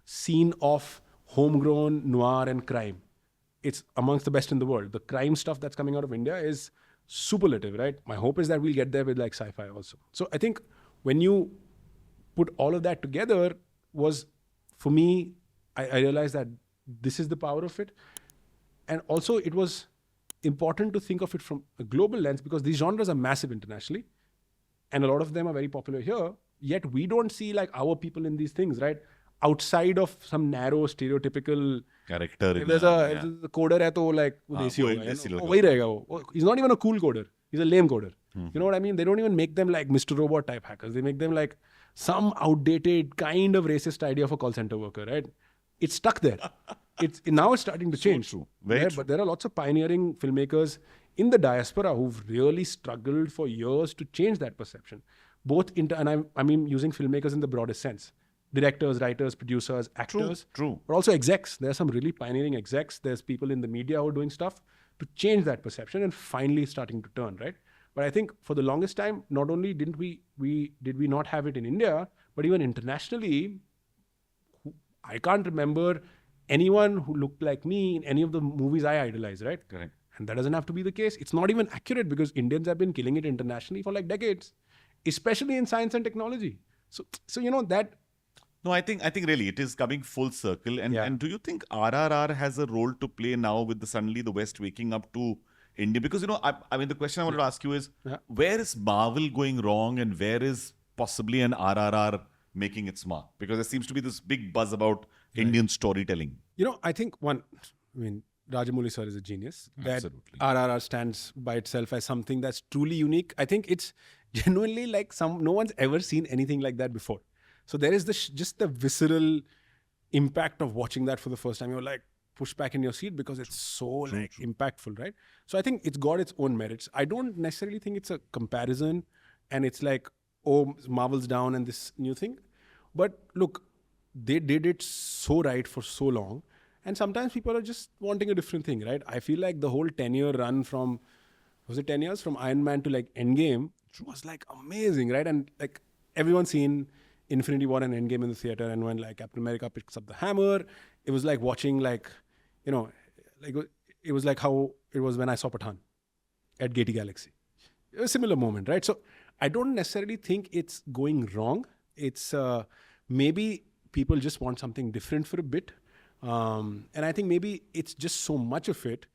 scene of homegrown noir and crime. It's amongst the best in the world. The crime stuff that's coming out of India is superlative, right? My hope is that we'll get there with like sci-fi also. So I think when you put all of that together was, for me, I realized that this is the power of it. And also it was important to think of it from a global lens because these genres are massive internationally and a lot of them are very popular here, yet we don't see like our people in these things, right? Outside of some narrow stereotypical character. If there's a coder hai to like Desi hoga, wahi rahega wo. He's not even a cool coder. He's a lame coder. You know what I mean? They don't even make them like Mr. Robot type hackers. They make them like some outdated kind of racist idea of a call center worker, right? It's stuck there. Now it's starting to change. So true. Very true. But there are lots of pioneering filmmakers in the diaspora who've really struggled for years to change that perception. Both and I mean using filmmakers in the broadest sense. Directors, writers, producers, actors. True. But also execs. There are some really pioneering execs. There's people in the media who are doing stuff to change that perception and finally starting to turn, right? But I think for the longest time, not only did we not have it in India, but even internationally, I can't remember anyone who looked like me in any of the movies I idolize, right? Correct. And that doesn't have to be the case. It's not even accurate because Indians have been killing it internationally for like decades, especially in science and technology. So that. No, I think really it is coming full circle. And do you think RRR has a role to play now with suddenly the West waking up to India? Because, I mean, the question I wanted to ask you is, where is Marvel going wrong and where is possibly an RRR making its mark? Because there seems to be this big buzz about Indian storytelling. I think Rajamouli sir is a genius. That Absolutely. RRR stands by itself as something that's truly unique. I think it's genuinely like no one's ever seen anything like that before. So there is just the visceral impact of watching that for the first time. You're like pushed back in your seat because it's so impactful, right? So I think it's got its own merits. I don't necessarily think it's a comparison and it's like, oh, Marvel's down and this new thing. But look, they did it so right for so long. And sometimes people are just wanting a different thing, right? I feel like the whole 10-year run was it 10 years? From Iron Man to like Endgame was like amazing, right? And like everyone's seen Infinity War and Endgame in the theater. And when like Captain America picks up the hammer, it was like watching like, it was like how it was when I saw Pathan at Gate Galaxy. It was a similar moment, right? So I don't necessarily think it's going wrong. It's maybe people just want something different for a bit. And I think maybe it's just so much of it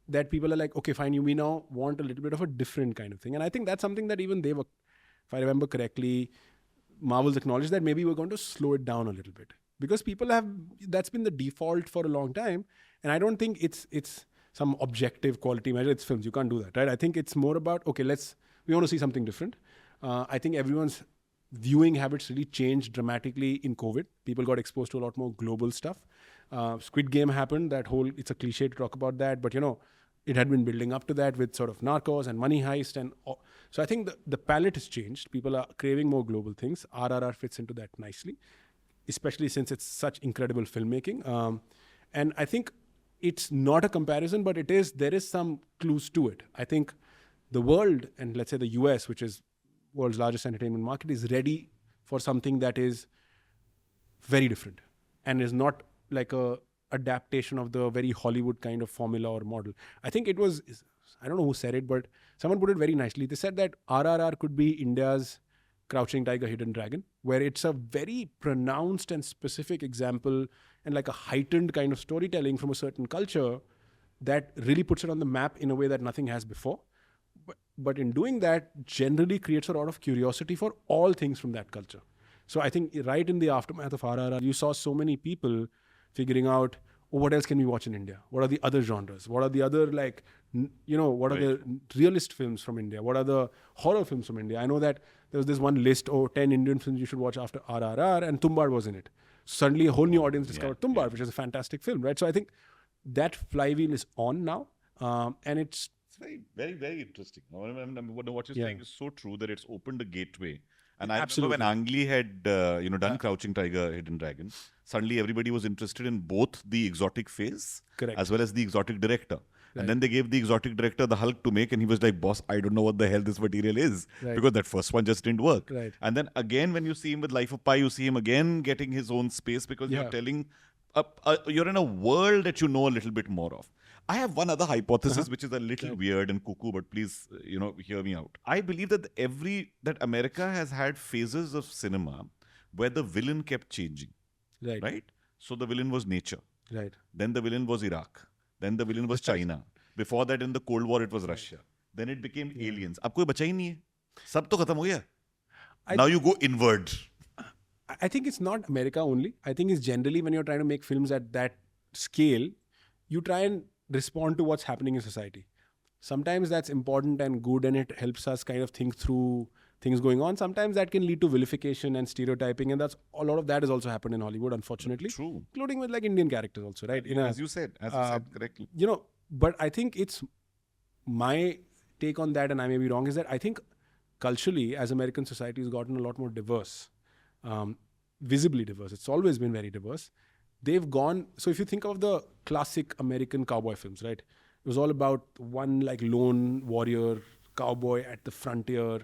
that people are like, okay, fine, we now want a little bit of a different kind of thing. And I think that's something that even they were, if I remember correctly, Marvel's acknowledged that maybe we're going to slow it down a little bit. Because that's been the default for a long time. And I don't think it's some objective quality measure. It's films. You can't do that, right? I think it's more about, okay, we want to see something different. I think everyone's viewing habits really changed dramatically in COVID. People got exposed to a lot more global stuff. Squid Game happened. It's a cliche to talk about that, but it had been building up to that with sort of Narcos and Money Heist. So I think the palette has changed. People are craving more global things. RRR fits into that nicely, especially since it's such incredible filmmaking. And I think it's not a comparison, but there is some clues to it. I think the world, and let's say the US, which is world's largest entertainment market, is ready for something that is very different and is not like a adaptation of the very Hollywood kind of formula or model. I think I don't know who said it, but someone put it very nicely. They said that RRR could be India's Crouching Tiger, Hidden Dragon, where it's a very pronounced and specific example and like a heightened kind of storytelling from a certain culture that really puts it on the map in a way that nothing has before. But in doing that, generally creates a lot of curiosity for all things from that culture. So I think right in the aftermath of RRR, you saw so many people figuring out, what else can we watch in India? What are the other genres? What are the other what are the realist films from India? What are the horror films from India? I know that there was this one list, 10 Indian films you should watch after RRR, and Tumbar was in it. Suddenly a whole new audience discovered Tumbar, which is a fantastic film, right? So I think that flywheel is on now, and it's very, very, very interesting. What you're saying is so true that it's opened a gateway. And I remember when Ang Lee had done Crouching Tiger, Hidden Dragon, suddenly everybody was interested in both the exotic phase as well as the exotic director. Right. And then they gave the exotic director the Hulk to make, and he was like, boss, I don't know what the hell this material is, because that first one just didn't work. Right. And then again, when you see him with Life of Pi, you see him again getting his own space, because you're telling, you're in a world that you know a little bit more of. I have one other hypothesis, which is a little weird and cuckoo, but please, hear me out. I believe that that America has had phases of cinema where the villain kept changing. Right? So the villain was nature. Right. Then the villain was Iraq. Then the villain was China. Before that, in the Cold War, it was Russia. Then it became aliens. Ab koi bacha hi nahi hai. Sab to khatam ho gaya. Now you go inward. I think it's not America only. I think it's generally when you're trying to make films at that scale, you try and respond to what's happening in society. Sometimes that's important and good, and it helps us kind of think through things going on. Sometimes that can lead to vilification and stereotyping, and that's a lot of that has also happened in Hollywood, unfortunately. True. Including with like Indian characters also, right? As you said correctly. But I think it's my take on that, and I may be wrong, is that I think culturally, as American society has gotten a lot more diverse, visibly diverse. It's always been very diverse. They've gone, so if you think of the classic American cowboy films, right? It was all about one like lone warrior cowboy at the frontier,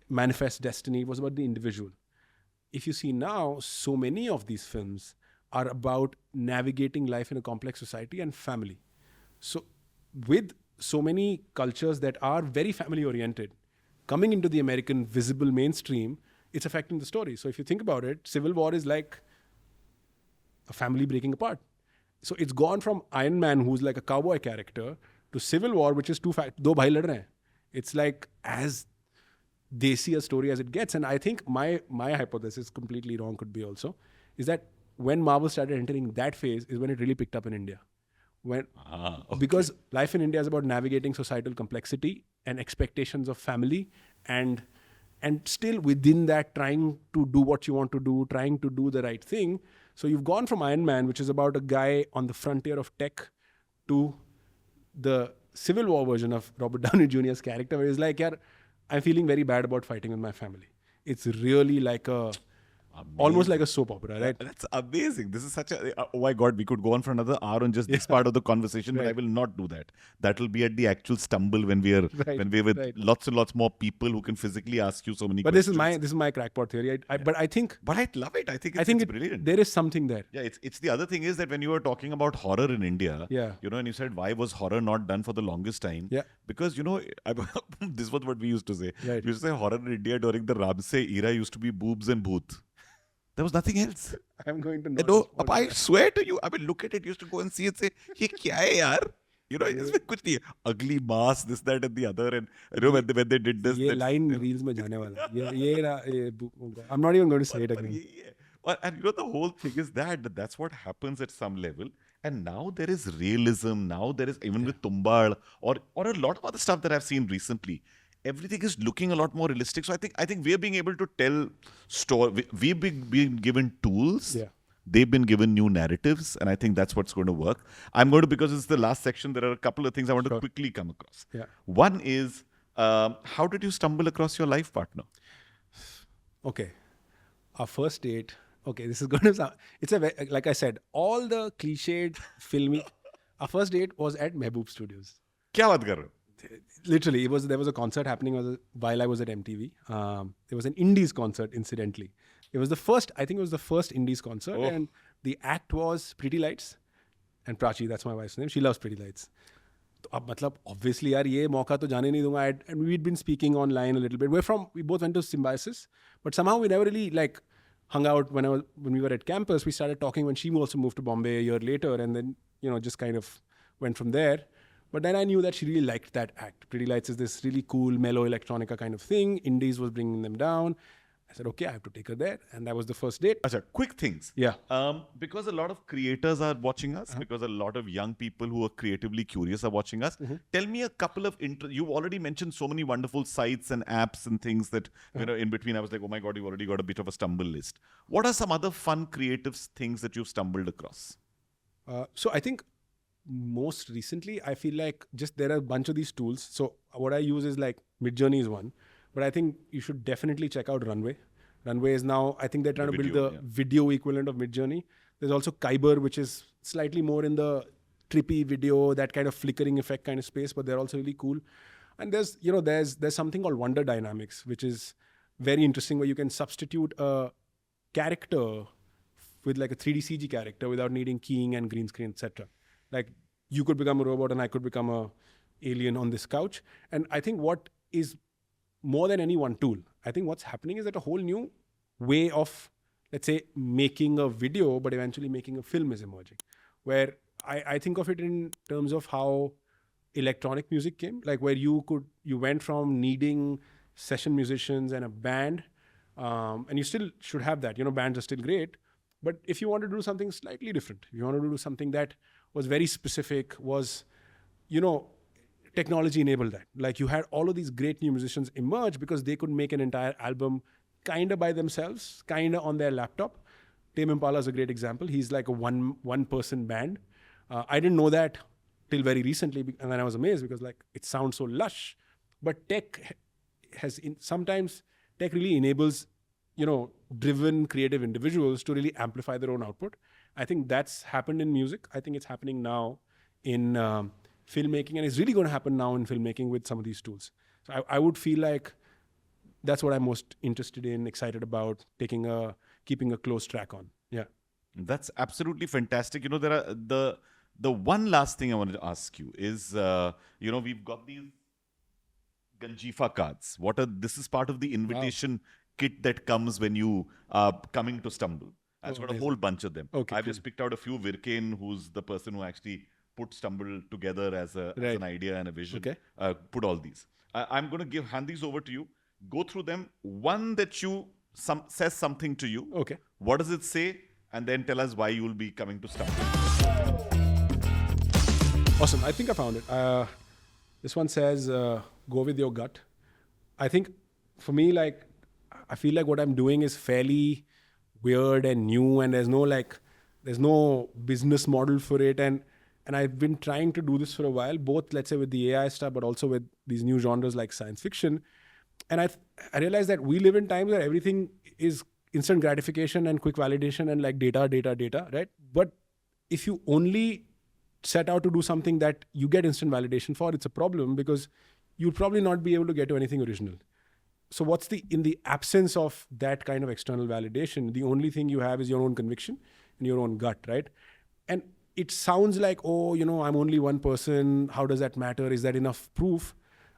manifest destiny. It was about the individual. If you see now, so many of these films are about navigating life in a complex society and family. So with so many cultures that are very family oriented, coming into the American visible mainstream, it's affecting the story. So if you think about it, Civil War is like a family breaking apart. So it's gone from Iron Man, who's like a cowboy character, to Civil War, which is do bhai lad rahe hain. It's like as Desi a story as it gets. And I think my hypothesis, completely wrong could be also, is that when Marvel started entering that phase is when it really picked up in India. Okay. Because life in India is about navigating societal complexity and expectations of family, and still within that trying to do what you want to do, trying to do the right thing. So you've gone from Iron Man, which is about a guy on the frontier of tech, to the Civil War version of Robert Downey Jr.'s character, where he's like, yeah, I'm feeling very bad about fighting with my family. It's really like almost like a soap opera, right? That's amazing. This is such a, oh my God, we could go on for another hour on just this part of the conversation, but I will not do that. That will be at the actual stumble when we're with lots and lots more people who can physically ask you so many questions. But this is my crackpot theory. But I love it. I think it's brilliant. There is something there. Yeah, it's the other thing is that when you were talking about horror in India, and you said, why was horror not done for the longest time? Yeah. Because, this was what we used to say. Right. We used to say horror in India during the Ramsay era used to be boobs and bhoot. There was nothing else. I'm going to know. No, I swear to you. I mean, look at it. Used to go and see it. Say, "Ye kya hai, yaar?" इसमें कुछ नहीं है. Ugly mask, this, that, and the other. And when they did this, ये line reels में जाने वाला. I'm not even going to say it again. And the whole thing is that's what happens at some level. And now there is realism. Now there is even with Tumbad or a lot of other stuff that I've seen recently. Everything is looking a lot more realistic. So I think we're being able to tell story. We've been given tools. Yeah. They've been given new narratives, and I think that's what's going to work. I'm going to, because it's the last section, there are a couple of things I want to quickly come across. Yeah. One is, how did you stumble across your life partner? Okay. Our first date. Okay, this is going to sound... like I said, all the cliched filmy... Our first date was at Mehboob Studios. Kya baat kar rahe ho? Literally, there was a concert happening while I was at MTV. There was an Indies concert, incidentally. It was the first Indies concert, and the act was Pretty Lights. And Prachi, that's my wife's name. She loves Pretty Lights. तो अब मतलब obviously यार ये मौका तो जाने नहीं दूंगा. And we'd been speaking online a little bit. We both went to Symbiosis, but somehow we never really hung out when we were at campus. We started talking when she also moved to Bombay a year later, and then just kind of went from there. But then I knew that she really liked that act. Pretty Lights is this really cool, mellow electronica kind of thing. Indies was bringing them down. I said, okay, I have to take her there. And that was the first date. Achha, quick things. Yeah. Because a lot of creators are watching us, because a lot of young people who are creatively curious are watching us, tell me a couple of... You've already mentioned so many wonderful sites and apps and things that, in between I was like, oh my God, you've already got a bit of a stumble list. What are some other fun, creative things that you've stumbled across? So I think... most recently, I feel like there are a bunch of these tools. So what I use is Midjourney is one, but I think you should definitely check out Runway. Runway is now, I think they're trying to build the video equivalent of Midjourney. There's also Kyber, which is slightly more in the trippy video, that kind of flickering effect kind of space, but they're also really cool. And there's something called Wonder Dynamics, which is very interesting, where you can substitute a character with a 3D CG character without needing keying and green screen, etc. You could become a robot and I could become a alien on this couch. And I think what is more than any one tool, I think what's happening is that a whole new way of, let's say, making a video, but eventually making a film is emerging. Where I think of it in terms of how electronic music came, where you went from needing session musicians and a band, and you still should have that. Bands are still great. But if you want to do something slightly different, if you want to do something that was very specific, was, technology enabled that. You had all of these great new musicians emerge because they could make an entire album kind of by themselves, kind of on their laptop. Tame Impala is a great example. He's like a one-person band. I didn't know that till very recently, and then I was amazed because it sounds so lush. But sometimes tech really enables driven creative individuals to really amplify their own output. I think that's happened in music. I think it's happening now in filmmaking, and it's really going to happen now in filmmaking with some of these tools. So I would feel like that's what I'm most interested in, excited about, keeping a close track on. Yeah. That's absolutely fantastic. There are the one last thing I wanted to ask you is, we've got these ganjifa cards. This is part of the invitation kit that comes when you are coming to Stumble. I've got a whole bunch of them. Okay, I've just picked out a few. Virkain, who's the person who actually put Stumble together as an idea and a vision. Okay. Put all these. I'm going to hand these over to you. Go through them. One that says something to you. Okay. What does it say? and then tell us why you will be coming to Stumble. Awesome. I think I found it. This one says, go with your gut. I think for me, like, I feel like what I'm doing is fairly weird and new, and there's no business model for it. And I've been trying to do this for a while, both, let's say, with the AI stuff, but also with these new genres like science fiction. And I realized that we live in times where everything is instant gratification and quick validation and like data, right? But if you only set out to do something that you get instant validation for, it's a problem, because you'll probably not be able to get to anything original. So in the absence of that kind of external validation, the only thing you have is your own conviction and your own gut, right? And it sounds like, I'm only one person. How does that matter? Is that enough proof?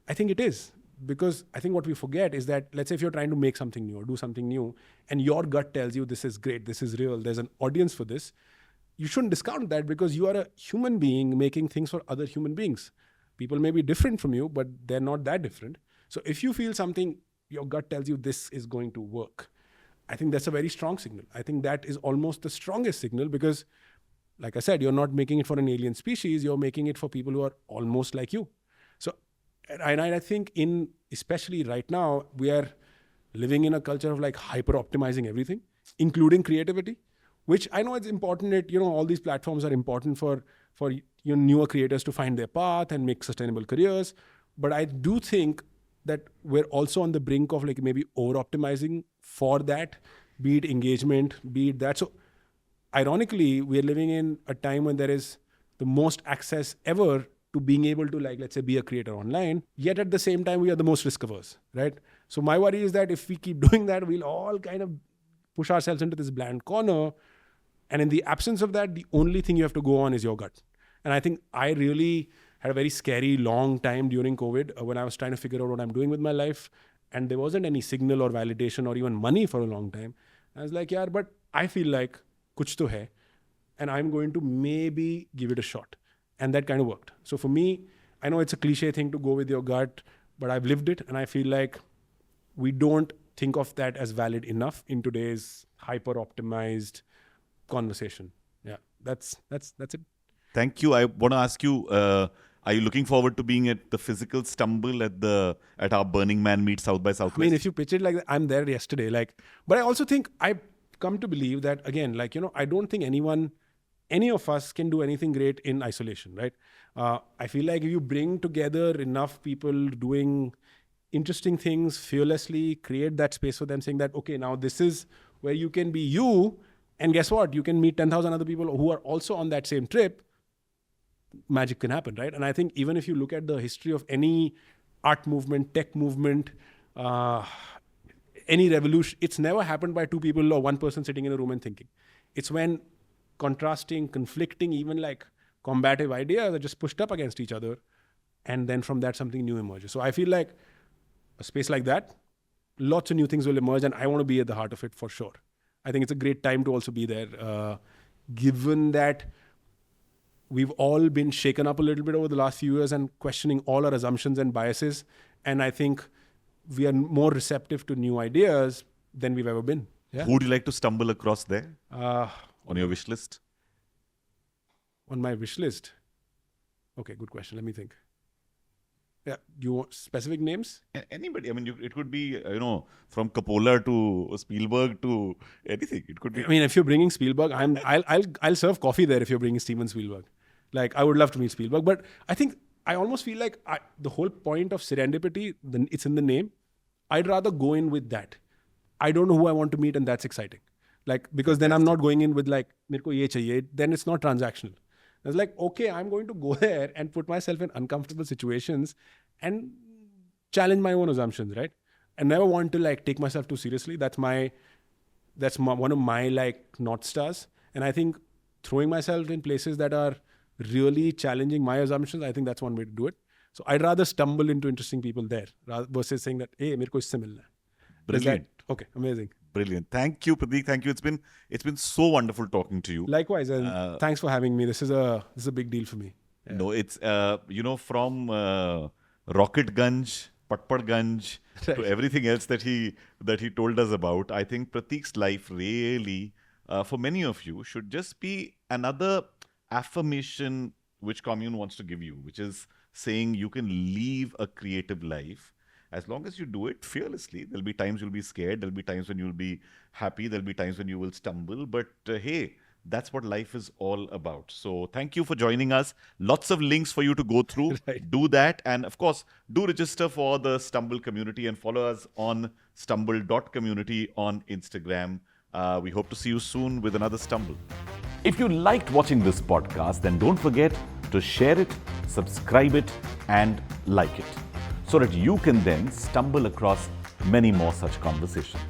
I think it is. Because I think what we forget is that, let's say if you're trying to make something new or do something new, and your gut tells you this is great, this is real, there's an audience for this, you shouldn't discount that, because you are a human being making things for other human beings. People may be different from you, but they're not that different. So if you feel something, your gut tells you this is going to work, I think that's a very strong signal. I think that is almost the strongest signal, because like I said, you're not making it for an alien species, you're making it for people who are almost like you. So, and I think especially right now, we are living in a culture of like hyper optimizing everything, including creativity, which I know it's important. All these platforms are important for newer creators to find their path and make sustainable careers. But I do think that we're also on the brink of like maybe over optimizing for that, be it engagement, be it that. So ironically, we're living in a time when there is the most access ever to being able to, like, let's say, be a creator online, yet at the same time, we are the most risk averse, right? So my worry is that if we keep doing that, we'll all kind of push ourselves into this bland corner. And in the absence of that, the only thing you have to go on is your gut. And I think I really had a very scary long time during COVID when I was trying to figure out what I'm doing with my life. And there wasn't any signal or validation or even money for a long time. I was like, but I feel like kuch to hai, and I'm going to maybe give it a shot. And that kind of worked. So for me, I know it's a cliche thing to go with your gut, but I've lived it. And I feel like we don't think of that as valid enough in today's hyper optimized conversation. Yeah, that's it. Thank you. I want to ask you, are you looking forward to being at the physical Stumble at our Burning Man meet South by Southwest? I mean, if you pitch it like that, I'm there yesterday. But I also think I've come to believe that, again, I don't think any of us can do anything great in isolation, right? I feel like if you bring together enough people doing interesting things fearlessly, create that space for them, saying that, okay, now this is where you can be you, and guess what? You can meet 10,000 other people who are also on that same trip. Magic can happen, right? And I think even if you look at the history of any art movement, tech movement, any revolution, it's never happened by two people or one person sitting in a room and thinking. It's when contrasting, conflicting, even like combative ideas are just pushed up against each other. And then from that, something new emerges. So I feel like a space like that, lots of new things will emerge, and I want to be at the heart of it for sure. I think it's a great time to also be there, given that we've all been shaken up a little bit over the last few years and questioning all our assumptions and biases. And I think we are more receptive to new ideas than we've ever been. Yeah? Who would you like to stumble across there on your wish list? On my wish list? Okay, good question. Let me think. Yeah, do you want specific names? Anybody. I mean, it could be, from Coppola to Spielberg to anything. It could be. I mean, if you're bringing Spielberg, I'll serve coffee there if you're bringing Steven Spielberg. Like, I would love to meet Spielberg. But I think I almost feel like the whole point of serendipity, it's in the name. I'd rather go in with that. I don't know who I want to meet, and that's exciting. Like, because then I'm not going in with like, mere ko ye chahiye. Then it's not transactional. It's like, okay, I'm going to go there and put myself in uncomfortable situations and challenge my own assumptions, right? I never want to like take myself too seriously. That's one of my like North Stars. And I think throwing myself in places that are really challenging my assumptions, I think that's one way to do it. So I'd rather stumble into interesting people there versus saying that, hey, mere ko isse milna hai. Brilliant. Okay, amazing. Brilliant. Thank you, Prateek. Thank you. It's been so wonderful talking to you. Likewise, and thanks for having me. This is a big deal for me. Yeah. No, it's from Rocket Ganj, Patpad Ganj, to everything else that he told us about. I think Prateek's life really for many of you should just be another affirmation which commune wants to give you, which is saying you can live a creative life as long as you do it fearlessly. There'll be times you'll be scared, there'll be times when you'll be happy, there'll be times when you will stumble, but hey, that's what life is all about. So thank you for joining us. Lots of links for you to go through. Right. Do that. And of course, do register for the Stumble community and follow us on stumble.community on Instagram. We hope to see you soon with another Stumble. If you liked watching this podcast, then don't forget to share it, subscribe it, and like it, so that you can then stumble across many more such conversations.